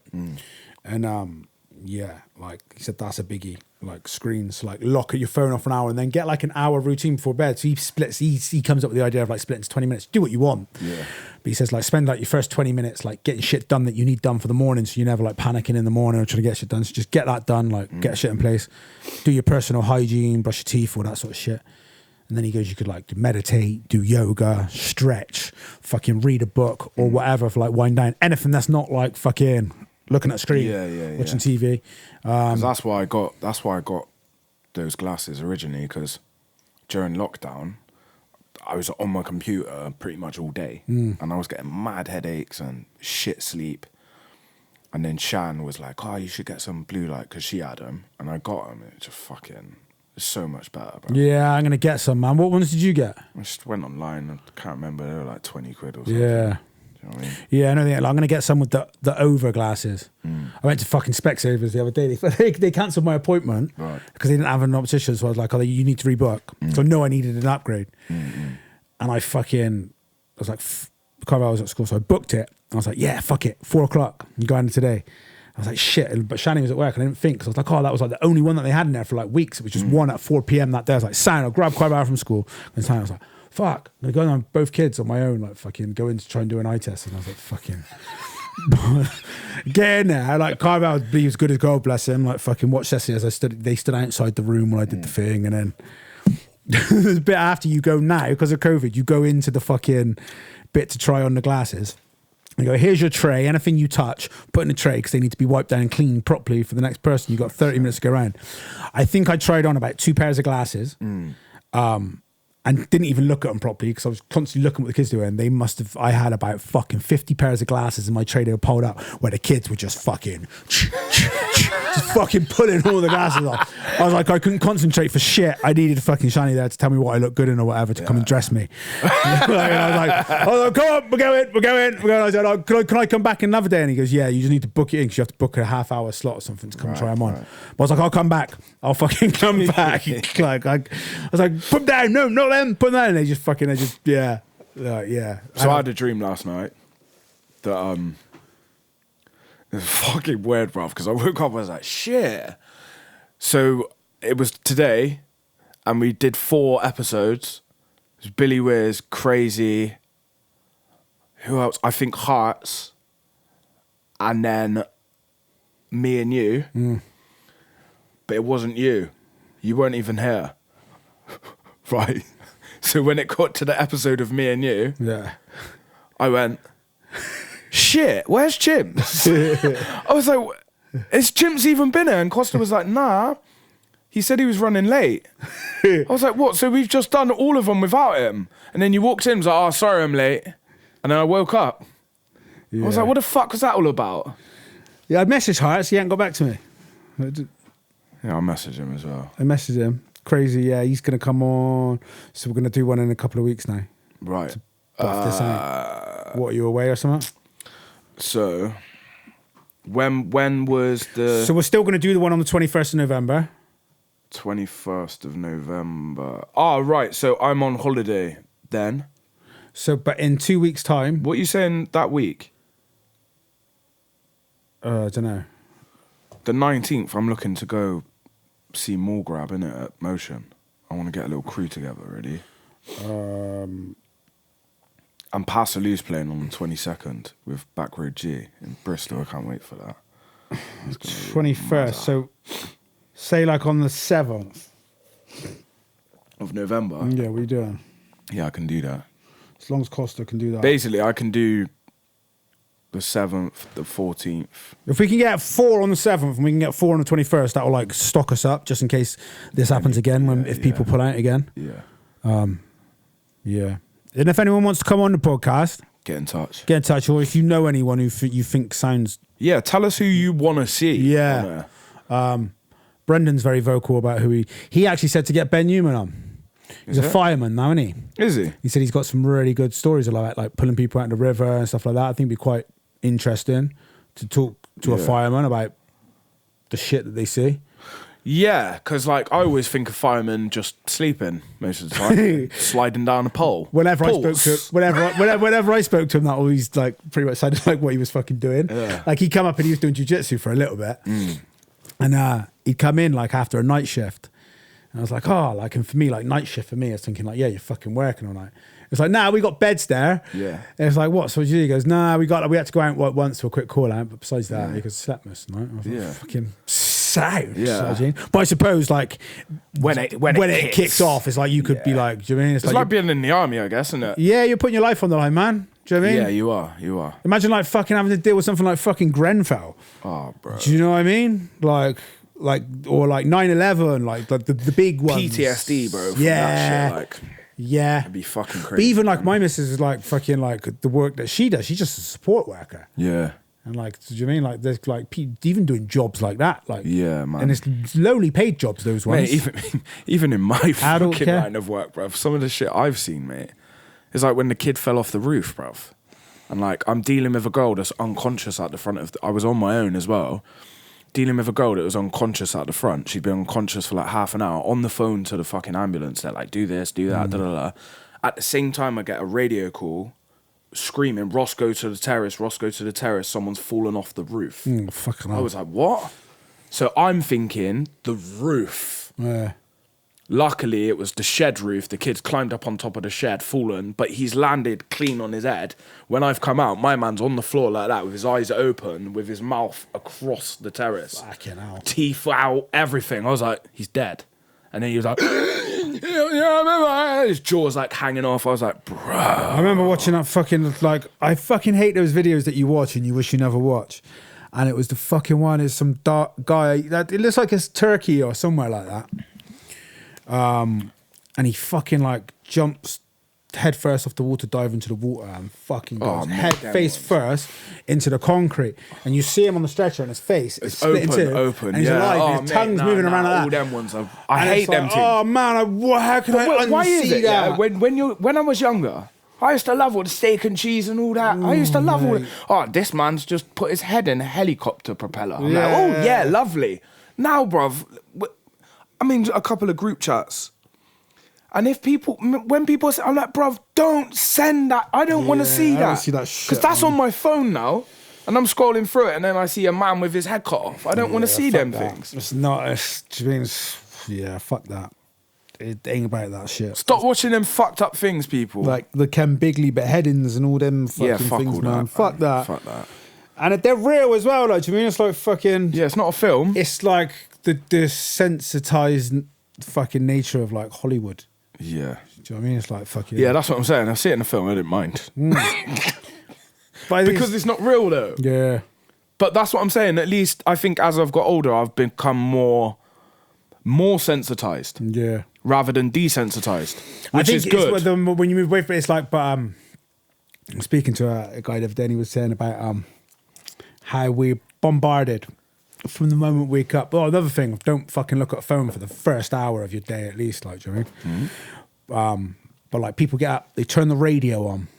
And yeah, like he said, that's a biggie. Like screens, like lock your phone off an hour and then get like an hour routine before bed. So he comes up with the idea of like splitting to 20 minutes. Do what you want. Yeah. But he says like spend like your first 20 minutes like getting shit done that you need done for the morning, so you're never like panicking in the morning or trying to get shit done. So just get that done, like get shit in place. Do your personal hygiene, brush your teeth, all that sort of shit. And then he goes, you could like meditate, do yoga, stretch, fucking read a book or whatever for like wind down. Anything that's not like fucking looking at a screen, watching TV. That's why I got those glasses originally, because during lockdown, I was on my computer pretty much all day and I was getting mad headaches and shit sleep. And then Shan was like, oh, you should get some blue light, because she had them. And I got them. It just fucking... It's so much better, bro. Yeah, I'm going to get some, man. What ones did you get? I just went online. I can't remember. They were like 20 quid or something. Yeah. Do you know what I mean? Yeah, I know. I'm going to get some with the over glasses. I went to fucking Specsavers the other day. They cancelled my appointment because they didn't have an optician. So I was like, oh, you need to rebook. So no, I needed an upgrade. And I was like, 5 hours at school. So I booked it. And I was like, yeah, fuck it. 4 o'clock. I'm going today. I was like, shit. But Shani was at work and I didn't think. So I was like, oh, that was like the only one that they had in there for like weeks. It was just one at 4 p.m. that day. I was like, Sam, I'll grab quite a while from school. And I was like, fuck. I'm going to go on both kids on my own, like fucking go in to try and do an eye test. And I was like, fucking get in there. Like Carvel would be as good as gold, bless him. Like fucking watch Ceci as they stood outside the room when I did the thing. And then there's a bit after you go now, because of COVID, you go into the fucking bit to try on the glasses. You go, here's your tray. Anything you touch, put in a tray because they need to be wiped down and cleaned properly for the next person. You got 30 minutes to go around. I think I tried on about 2 pairs of glasses. and didn't even look at them properly because I was constantly looking at what the kids doing. And they must have, I had about fucking 50 pairs of glasses in my tray they were pulled up where the kids were just fucking pulling all the glasses off. I was like, I couldn't concentrate for shit. I needed fucking Shani there to tell me what I looked good in or whatever to come and dress me. I was like, come on, we're going. I said, oh, can I come back another day? And he goes, yeah, you just need to book it in because you have to book a half-hour slot or something to come try them on. But I was like, I'll come back. I'll fucking come back. I was like, put them down. No, not them. Put them down. And they just, yeah. So I had a dream last night that, it was fucking weird, bruv, because I woke up and I was like, shit. So it was today, and we did 4 episodes. It was Billy Weir's, Crazy, who else? I think Hearts, and then me and you. But it wasn't you. You weren't even here. Right? So when it got to the episode of me and you, I went, shit, where's Chimps? I was like, has Chimps even been here? And Costa was like, nah. He said he was running late. I was like, what? So we've just done all of them without him? And then you walked in and was like, oh, sorry, I'm late. And then I woke up. I was like, what the fuck was that all about? Yeah, I messaged Hearts. He hadn't got back to me. Yeah, I messaged him as well. I messaged him. Crazy, yeah, he's going to come on. So we're going to do one in a couple of weeks now. Right. Buff this out. What, are you away or something? So, when was the... So we're still going to do the one on the 21st of November. 21st of November. Oh, right. So I'm on holiday then. So, but in 2 weeks' time... What are you saying that week? I don't know. The 19th, I'm looking to go see More Grab, innit, at Motion. I want to get a little crew together, really. And Pass a Loose playing on the 22nd with Backroad G in Bristol. I can't wait for that. 21st. So, say like on the 7th of November. Yeah, what are you doing? Yeah, I can do that. As long as Costa can do that. Basically, I can do the 7th, the 14th. If we can get 4 on the 7th and we can get 4 on the 21st, that will like stock us up just in case this happens again if people pull out again. Yeah. Yeah. And if anyone wants to come on the podcast, get in touch. Or if you know anyone who you think sounds... Yeah, tell us who you want to see. Yeah. Brendan's very vocal about who he actually said to get Ben Newman on. He's a fireman now, isn't he? Is he? He said he's got some really good stories like pulling people out in the river and stuff like that. I think it'd be quite interesting to talk to a fireman about the shit that they see. Yeah, because like I always think of firemen just sleeping most of the time, sliding down a pole. Whenever I spoke to him, that always like pretty much sounded like what he was fucking doing. Yeah. Like he'd come up and he was doing jiu-jitsu for a little bit, and he'd come in like after a night shift, and I was like, oh, like, and for me, like night shift for me, I was thinking like, yeah, you're fucking working all night. It's like, nah, we got beds there. Yeah. And it's like, what? So what did you do? He goes, nah, we had to go out once for a quick call out, but besides that, because slept most of the night. I was like, fucking sound. Yeah. But I suppose like when it kicks off, it's like you could be like, do you know what I mean? It's like being in the army, I guess, isn't it? Yeah, you're putting your life on the line, man. Do you know what I mean? Yeah, you are. Imagine like fucking having to deal with something like fucking Grenfell. Oh, bro. Do you know what I mean? Like or like 9/11, like the big ones. PTSD, bro. Yeah. That shit, like. Yeah. It'd be fucking crazy. But even like my missus is like fucking like the work that she does. She's just a support worker. Yeah. And like, do you mean like there's like even doing jobs like that? Like, yeah, man. And it's lowly paid jobs, those ones. Mate, even in my fucking line of work, bruv, some of the shit I've seen, mate, is like when the kid fell off the roof, bruv. And like, I'm dealing with a girl that's unconscious at the front of I was on my own as well. Dealing with a girl that was unconscious at the front. She'd been unconscious for like half an hour on the phone to the fucking ambulance. They're like, do this, do that, da da da. At the same time, I get a radio call screaming, Rosko to the terrace, someone's fallen off the roof. Fucking I was like, what? So I'm thinking, the roof. Yeah. Luckily, it was the shed roof. The kid's climbed up on top of the shed, fallen, but he's landed clean on his head. When I've come out, my man's on the floor like that with his eyes open, with his mouth across the terrace. Fucking hell. Teeth out, everything. I was like, he's dead. And then he was like, his jaw's like hanging off. I was like, bro. I remember watching that fucking, like, I fucking hate those videos that you watch and you wish you never watch. And it was the fucking one, is some dark guy, that it looks like it's Turkey or somewhere like that. and he fucking like jumps head first off the water, dive into the water, and fucking goes face first into the concrete. And you see him on the stretcher, and his face is split in two. Open, and he's alive. His tongue's moving around like that. All them ones, I hate them things. Oh man, how can I unsee why is it, that? Yeah? When I was younger, I used to love all the steak and cheese and all that. I used to love all that. Oh, this man's just put his head in a helicopter propeller. I'm like, oh yeah, lovely. Now, bruv, I'm in a couple of group chats. And when people say, I'm like, bruv, don't send that. I don't want to see that. I don't see that shit. Because that's on my phone now. And I'm scrolling through it, and then I see a man with his head cut off. I don't want to see them things. It's not, fuck that. It ain't about that shit. Stop watching them fucked up things, people. Like the Ken Bigley beheadings and all them fucking things, man. Fuck that. Fuck that. And they're real as well, like, do you mean? It's like fucking... Yeah, it's not a film. It's like the desensitized fucking nature of like Hollywood. Yeah. Do you know what I mean? It's like fucking... Yeah, that's what I'm saying. I see it in the film, I didn't mind. Because it's not real, though. Yeah. But that's what I'm saying. At least I think as I've got older, I've become more sensitized. Yeah. Rather than desensitized, which is good. When you move away from it, it's like... But I'm speaking to a guy the other day, and he was saying about how we're bombarded from the moment we wake up. Oh, another thing, don't fucking look at a phone for the first hour of your day at least, like, do you know what I mean? But like people get up, they turn the radio on,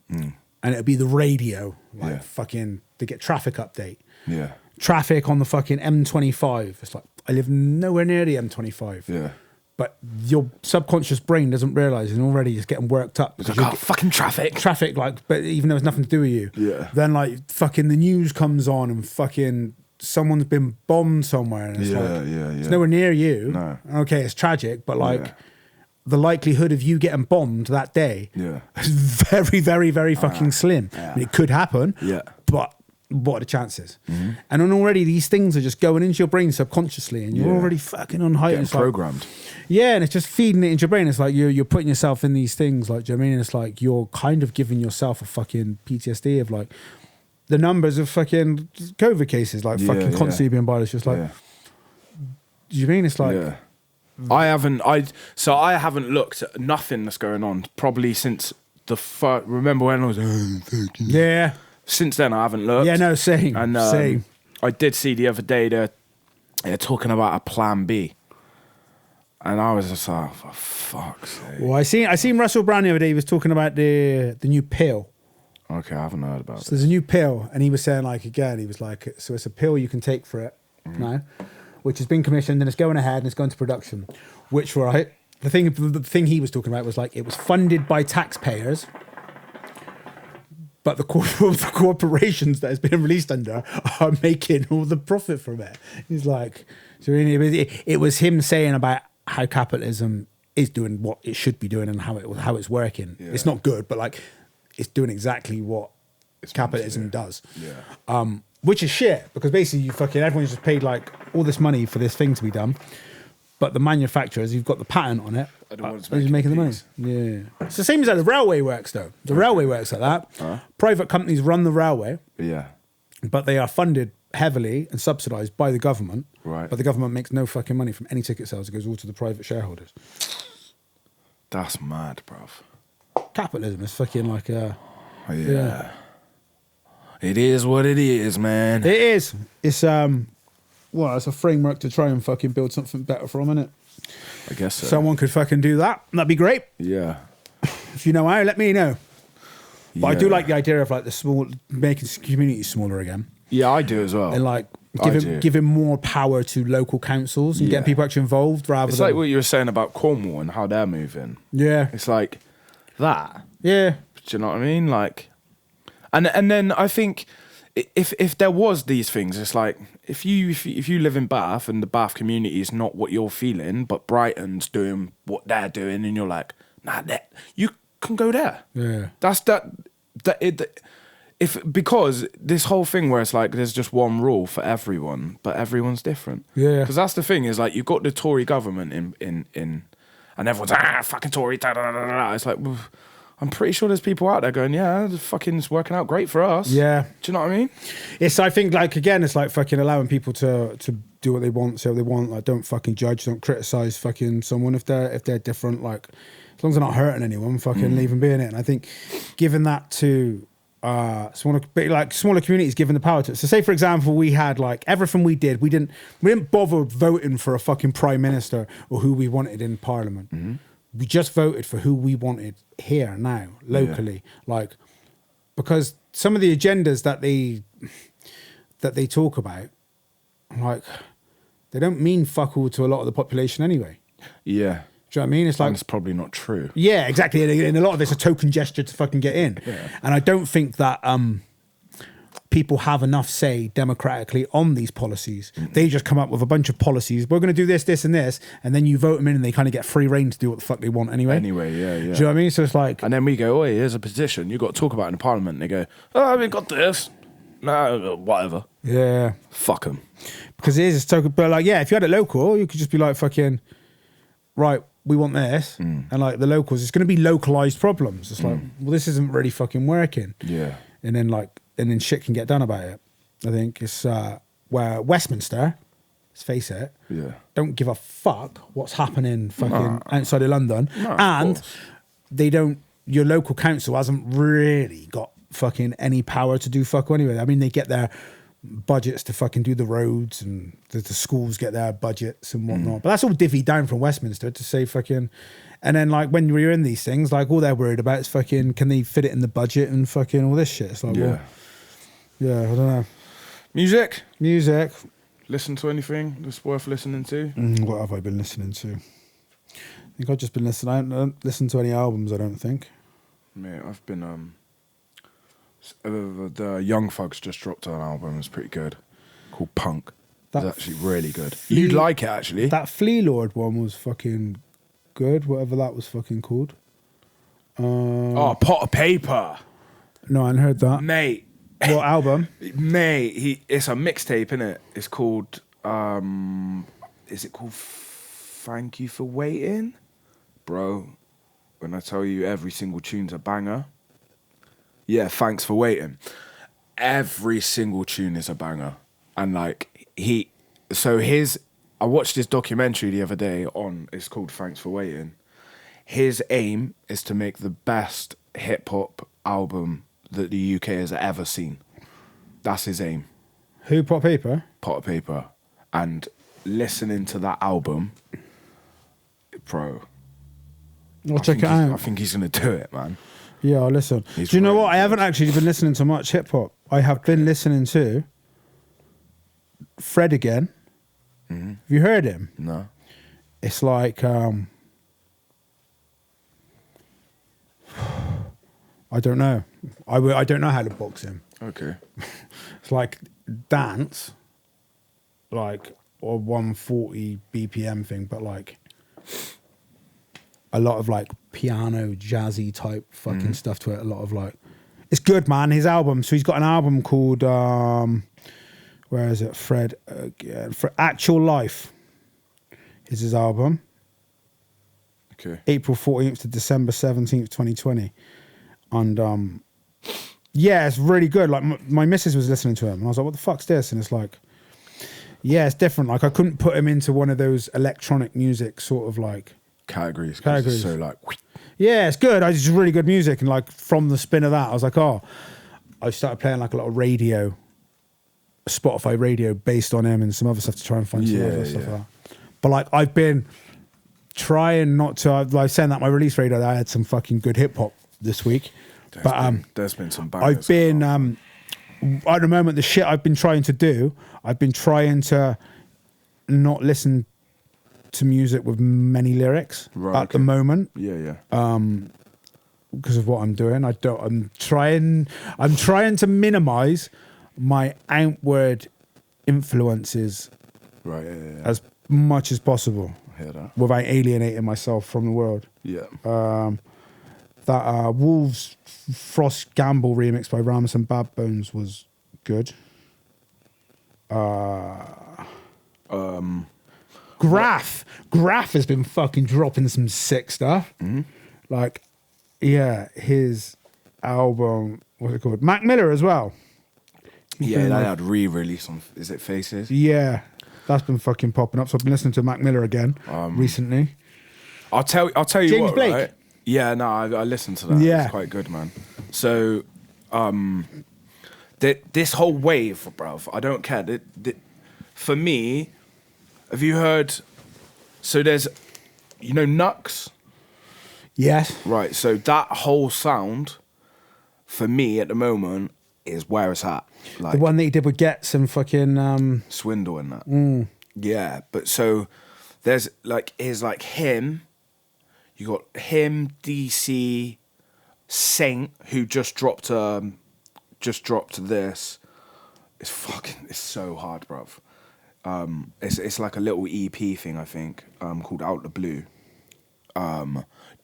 and it'll be the radio, like fucking, they get traffic update. Yeah. Traffic on the fucking M25. It's like, I live nowhere near the M25. Yeah. But your subconscious brain doesn't realise, and already it's getting worked up. Because like, fucking traffic. Traffic, like, but even though it's nothing to do with you. Yeah. Then like fucking the news comes on and fucking someone's been bombed somewhere, and it's it's nowhere near you. No. Okay, it's tragic, but like the likelihood of you getting bombed that day is very, very, very fucking slim. Yeah. I mean, it could happen, but what are the chances? And then already these things are just going into your brain subconsciously, and you're already fucking on height. Getting programmed. Yeah, and it's just feeding it into your brain. It's like you're putting yourself in these things, like, do you know what I mean? It's like you're kind of giving yourself a fucking PTSD of like the numbers of fucking COVID cases, like fucking constantly being by. It's just like, do you mean? It's like I haven't looked at nothing that's going on probably since the first. Remember when I was Since then I haven't looked. Yeah, no, same. And same. I did see the other day they're talking about a plan B. And I was just like, for fuck's sake. Well, I seen Russell Brand the other day. He was talking about the new pill. Okay, I haven't heard about it. So there's a new pill, and he was saying, like, again, he was like, so it's a pill you can take for it now, which has been commissioned, and it's going ahead and it's going to production. Which, right, the thing he was talking about was like it was funded by taxpayers, but the corporations that it's been released under are making all the profit from it. He's like, so it was him saying about how capitalism is doing what it should be doing and how it's working. Yeah. It's not good, but like it's doing exactly what capitalism does. Yeah. Which is shit, because basically everyone's just paid like all this money for this thing to be done, but the manufacturers, you've got the patent on it, who's making the money. Yeah. It's the same as how the railway works though. The railway works like that. Private companies run the railway. Yeah. But they are funded heavily and subsidised by the government. Right. But the government makes no fucking money from any ticket sales. It goes all to the private shareholders. That's mad, bruv. Capitalism is fucking like a... Yeah. It is what it is, man. It is. It's it's a framework to try and fucking build something better from, innit? I guess so. Someone could fucking do that. That'd be great. Yeah. If you know how, let me know. But I do like the idea of like making communities smaller again. Yeah, I do as well. And like giving more power to local councils and getting people actually involved rather than... It's like what you were saying about Cornwall and how they're moving. Yeah. It's like that. Yeah. Do you know what I mean? Like, and then I think if there was these things, it's like if you live in Bath and the Bath community is not what you're feeling, but Brighton's doing what they're doing, and you're like, nah, you can go there. Yeah. Because this whole thing where it's like there's just one rule for everyone, but everyone's different. Yeah. Because that's the thing, is like you've got the Tory government in and everyone's fucking Tory. Da, da, da, da, da. It's like, I'm pretty sure there's people out there going, yeah, it's working out great for us. Yeah. Do you know what I mean? I think, like, again, it's like fucking allowing people to do what they want, say what they want. Like, don't fucking judge, don't criticize fucking someone if they're different. Like, as long as they're not hurting anyone, fucking leave them be in it. And I think giving that to smaller communities, given the power to it. So say, for example, we had like everything we did, we didn't bother voting for a fucking prime minister or who we wanted in parliament. Mm-hmm. We just voted for who we wanted here now, locally. Like, because some of the agendas that they talk about, like, they don't mean fuck all to a lot of the population anyway. Yeah. Do you know what I mean? It's like, it's probably not true. Yeah, exactly. And a lot of it's a token gesture to fucking get in. Yeah. And I don't think that people have enough say democratically on these policies. Mm-hmm. They just come up with a bunch of policies. We're going to do this, this, and this, and then you vote them in, and they kind of get free reign to do what the fuck they want anyway. Anyway, yeah. Do you know what I mean? So it's like, and then we go, oh, here's a petition you've got to talk about in the parliament. And they go, oh, I haven't got this. No, whatever. Yeah, fuck them. Because it is a token. But like, yeah, if you had it local, you could just be like, fucking, right, we want this, and like the locals, it's going to be localized problems. It's like, well, this isn't really fucking working. Yeah. And then shit can get done about it. I think it's where Westminster, let's face it, don't give a fuck what's happening fucking outside of London, and they don't. Your local council hasn't really got fucking any power to do fuck anyway. I mean, they get their budgets to fucking do the roads, and the schools get their budgets and whatnot. But that's all divvied down from Westminster to say fucking. And then like when you're in these things, like all they're worried about is fucking, can they fit it in the budget and fucking all this shit? It's like, well, yeah, I don't know. Music. Listen to anything that's worth listening to? What have I been listening to? I think I've just been listening. I haven't listened to any albums, I don't think. Mate, I've been the Young Thugs just dropped an album. It's pretty good, called Punk. It's actually really good. You'd like it, actually. That Flea Lord one was fucking good, whatever that was fucking called. Pot of Paper. No, I hadn't heard that. Mate. What album? Mate, it's a mixtape, innit? It's called, is it called Thank You For Waiting? Bro, when I tell you every single tune's a banger. Yeah, Thanks For Waiting. Every single tune is a banger. And like, I watched this documentary the other day it's called Thanks For Waiting. His aim is to make the best hip-hop album that the UK has ever seen. That's his aim. Who, Pot of Paper? Pot of Paper. And listening to that album, bro. I'll check it out. I think he's going to do it, man. Yeah, I'll listen. Do you know what? I haven't actually been listening to much hip-hop. I have been listening to Fred again. Mm-hmm. Have you heard him? No. It's like, I don't know. I don't know how to box him. Okay. It's like dance, like, or 140 BPM thing, but like a lot of like piano, jazzy type fucking stuff to it. A lot of like, it's good, man. His album. So he's got an album called, where is it? Fred again. For Actual Life is his album. Okay. April 14th to December 17th, 2020. And yeah, it's really good. Like my missus was listening to him, and I was like, "What the fuck's this?" And it's like, yeah, it's different. Like I couldn't put him into one of those electronic music sort of like categories. So like, yeah, it's good. It's just really good music, and like from the spin of that, I was like, oh, I started playing like a lot of radio, Spotify radio based on him, and some other stuff to try and find some other stuff like that. But like I've been trying not to. Like saying that my release radar, I had some fucking good hip hop this week. There's been some bangers. I've been at the moment, the shit I've been trying to do, I've been trying to not listen to music with many lyrics at the moment. Yeah. Because of what I'm doing. I'm trying to minimize my outward influences as much as possible. I hear that. Without alienating myself from the world. Yeah. That Wolves Frost Gamble remix by Ramos and Bad Bones was good. Graph has been fucking dropping some sick stuff. Mm-hmm. Like his album, what's it called? Mac Miller as well. Yeah, they had re-release on, is it Faces? Yeah, that's been fucking popping up. So I've been listening to Mac Miller again recently. I'll tell you James what, Blake. right? Yeah, no, I listened to that. Yeah. It's quite good, man. So, this whole wave, bruv, I don't care. For me, have you heard? So there's, Nux. Yes. Right. So that whole sound, for me at the moment, is where it's at. Like The one that he did with Gets and fucking Swindle and that. Yeah, but so there's him. You got him, DC, Saint, who just dropped this. It's so hard, bruv. It's like a little EP thing, I think, called Out the Blue.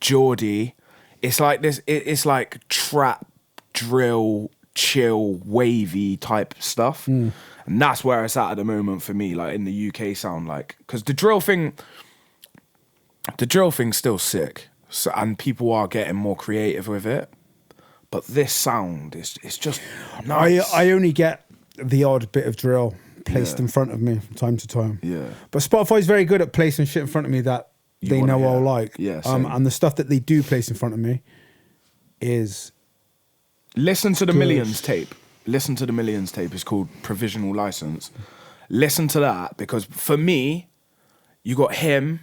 Geordie, it's like this. It's like trap, drill, chill, wavy type stuff, and that's where it's at the moment for me. Like in the UK sound, like because the drill thing's still sick, so, and people are getting more creative with it. But this sound is just nice. I only get the odd bit of drill placed in front of me from time to time. Yeah. But Spotify's very good at placing shit in front of me that they know I'll like. Yeah, same. And the stuff that they do place in front of me is... Listen to the Millions tape. Listen to the Millions tape. It's called Provisional License. Listen to that, because for me, you got him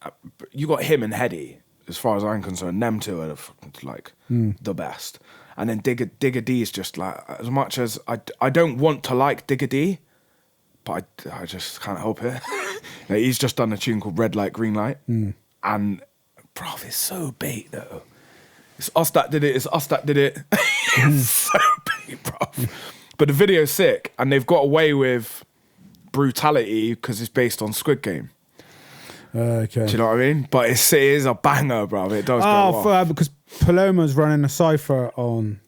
and Heady, as far as I'm concerned. Them two are like the best. And then Digger D is just like, as much as I don't want to like Digger D, but I just can't help it. Like, he's just done a tune called Red Light, Green Light. And, bruv, it's so bait, though. It's us that did it. It's us that did it. It's so bait, bruv. But the video's sick, and they've got away with brutality because it's based on Squid Game. Okay. Do you know what I mean? But it is a banger, bruv. It does go off. Because Paloma's running a cypher on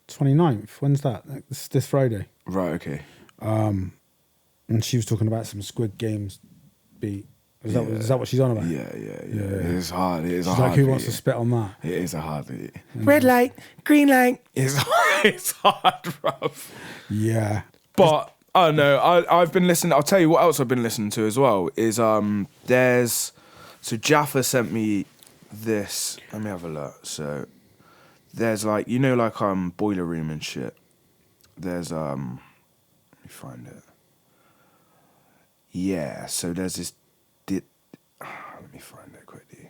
29th. When's that? This Friday. Right, okay. And she was talking about some Squid Games beat. Is that what she's on about? Yeah. It is hard. It is she's a hard like, who beat. wants to spit on that? It is a hard beat. Red light, green light. It's hard, bruv. Yeah. But, I don't know. I've been listening. I'll tell you what else I've been listening to as well. Is so Jaffa sent me this. Let me have a look. So there's like, Boiler Room and shit. There's let me find it. Yeah, so there's this. Let me find it quickly.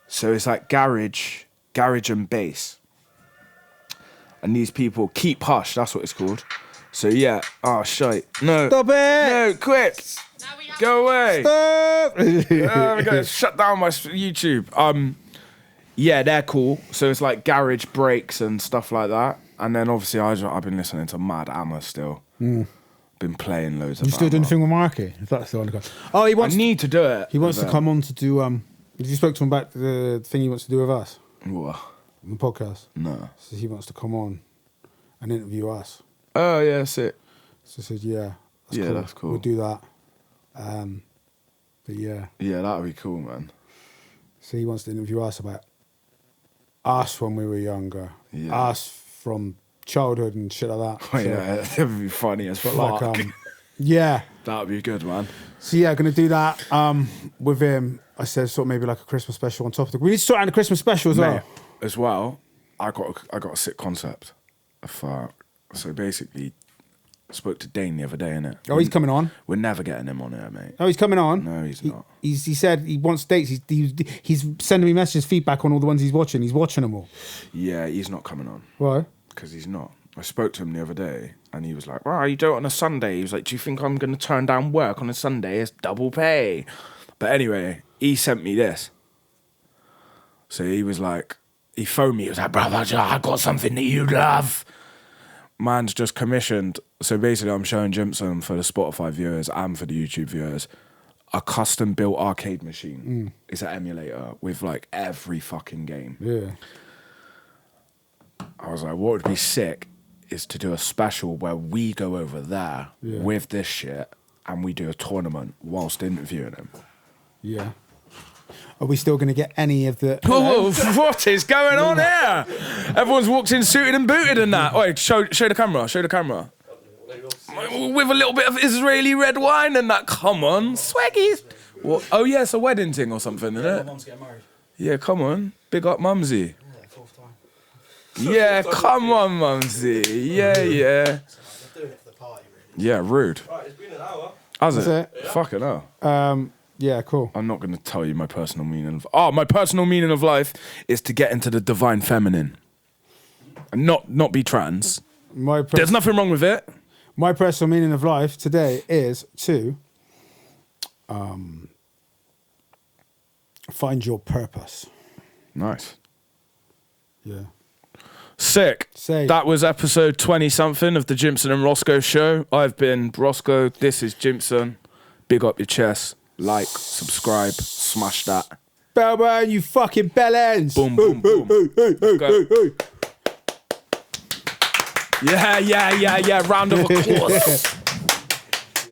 So it's like garage and bass. And these people keep hush. That's what it's called. So yeah. Oh shite. No. Stop it. No, quick. Go away. Stop. We're gonna shut down my YouTube. Yeah, they're cool. So it's like garage breaks and stuff like that. And then obviously I've been listening to Mad Amma still. Been playing loads of. You still doing the thing with Marky? If that's the one. Oh, he wants. I need to do it. He wants to come on to do. Did you spoke to him about the thing he wants to do with us? What? The podcast. No. So he wants to come on and interview us. Oh yeah, that's it. So I said, yeah. That's cool. We'll do that. But yeah. Yeah, that would be cool, man. So he wants to interview us about us when we were younger. Yeah. Us from childhood and shit like that. Oh, so, yeah, that would be funny as fuck. Like, yeah. That would be good, man. So yeah, going to do that with him. I said sort of maybe like a Christmas special on top of it. We need to sort out the Christmas special as well. As well, I got a sick concept. So basically, I spoke to Dane the other day, innit? Oh, he's coming on. We're never getting him on here, mate. Oh, he's coming on. No, he's not. He said he wants dates. He's sending me messages, feedback on all the ones he's watching. He's watching them all. Yeah, he's not coming on. Why? Because he's not. I spoke to him the other day, and he was like, "Well, you do it on a Sunday." He was like, "Do you think I'm going to turn down work on a Sunday? It's double pay." But anyway, he sent me this. So he was like, he phoned me. He was like, "Brother, I got something that you love." Man's just commissioned. So basically, I'm showing Gimson for the Spotify viewers and for the YouTube viewers a custom-built arcade machine. It's an emulator with like every fucking game. Yeah. I was like, what would be sick is to do a special where we go over there with this shit and we do a tournament whilst interviewing him. Yeah. Are we still going to get any of the... Whoa, what is going on here? Everyone's walked in suited and booted and that. Wait, show the camera. Show the camera. With a little bit of Israeli red wine and that. Come on, swaggies. What? Oh yeah, it's a wedding thing or something, isn't it? My mum's getting married. Yeah, come on. Big up, Mumsy. Yeah, 4th time. Yeah, come on, Mumsy. Yeah. I'm doing it for the party, really. Yeah, rude. Right, it's been an hour. Has it? That's it. Fucking hell. Yeah, cool. I'm not going to tell you my personal meaning of... Oh, my personal meaning of life is to get into the divine feminine. And not be trans. There's nothing wrong with it. My personal meaning of life today is to find your purpose. Nice. Yeah. Sick. Say. That was episode 20-something of the Gimson and Rosko Show. I've been Roscoe. This is Gimson. Big up your chest. Like, subscribe, smash that. Bell burn, you fucking bellends. Boom, boom, boom. Go. Yeah. Round of applause.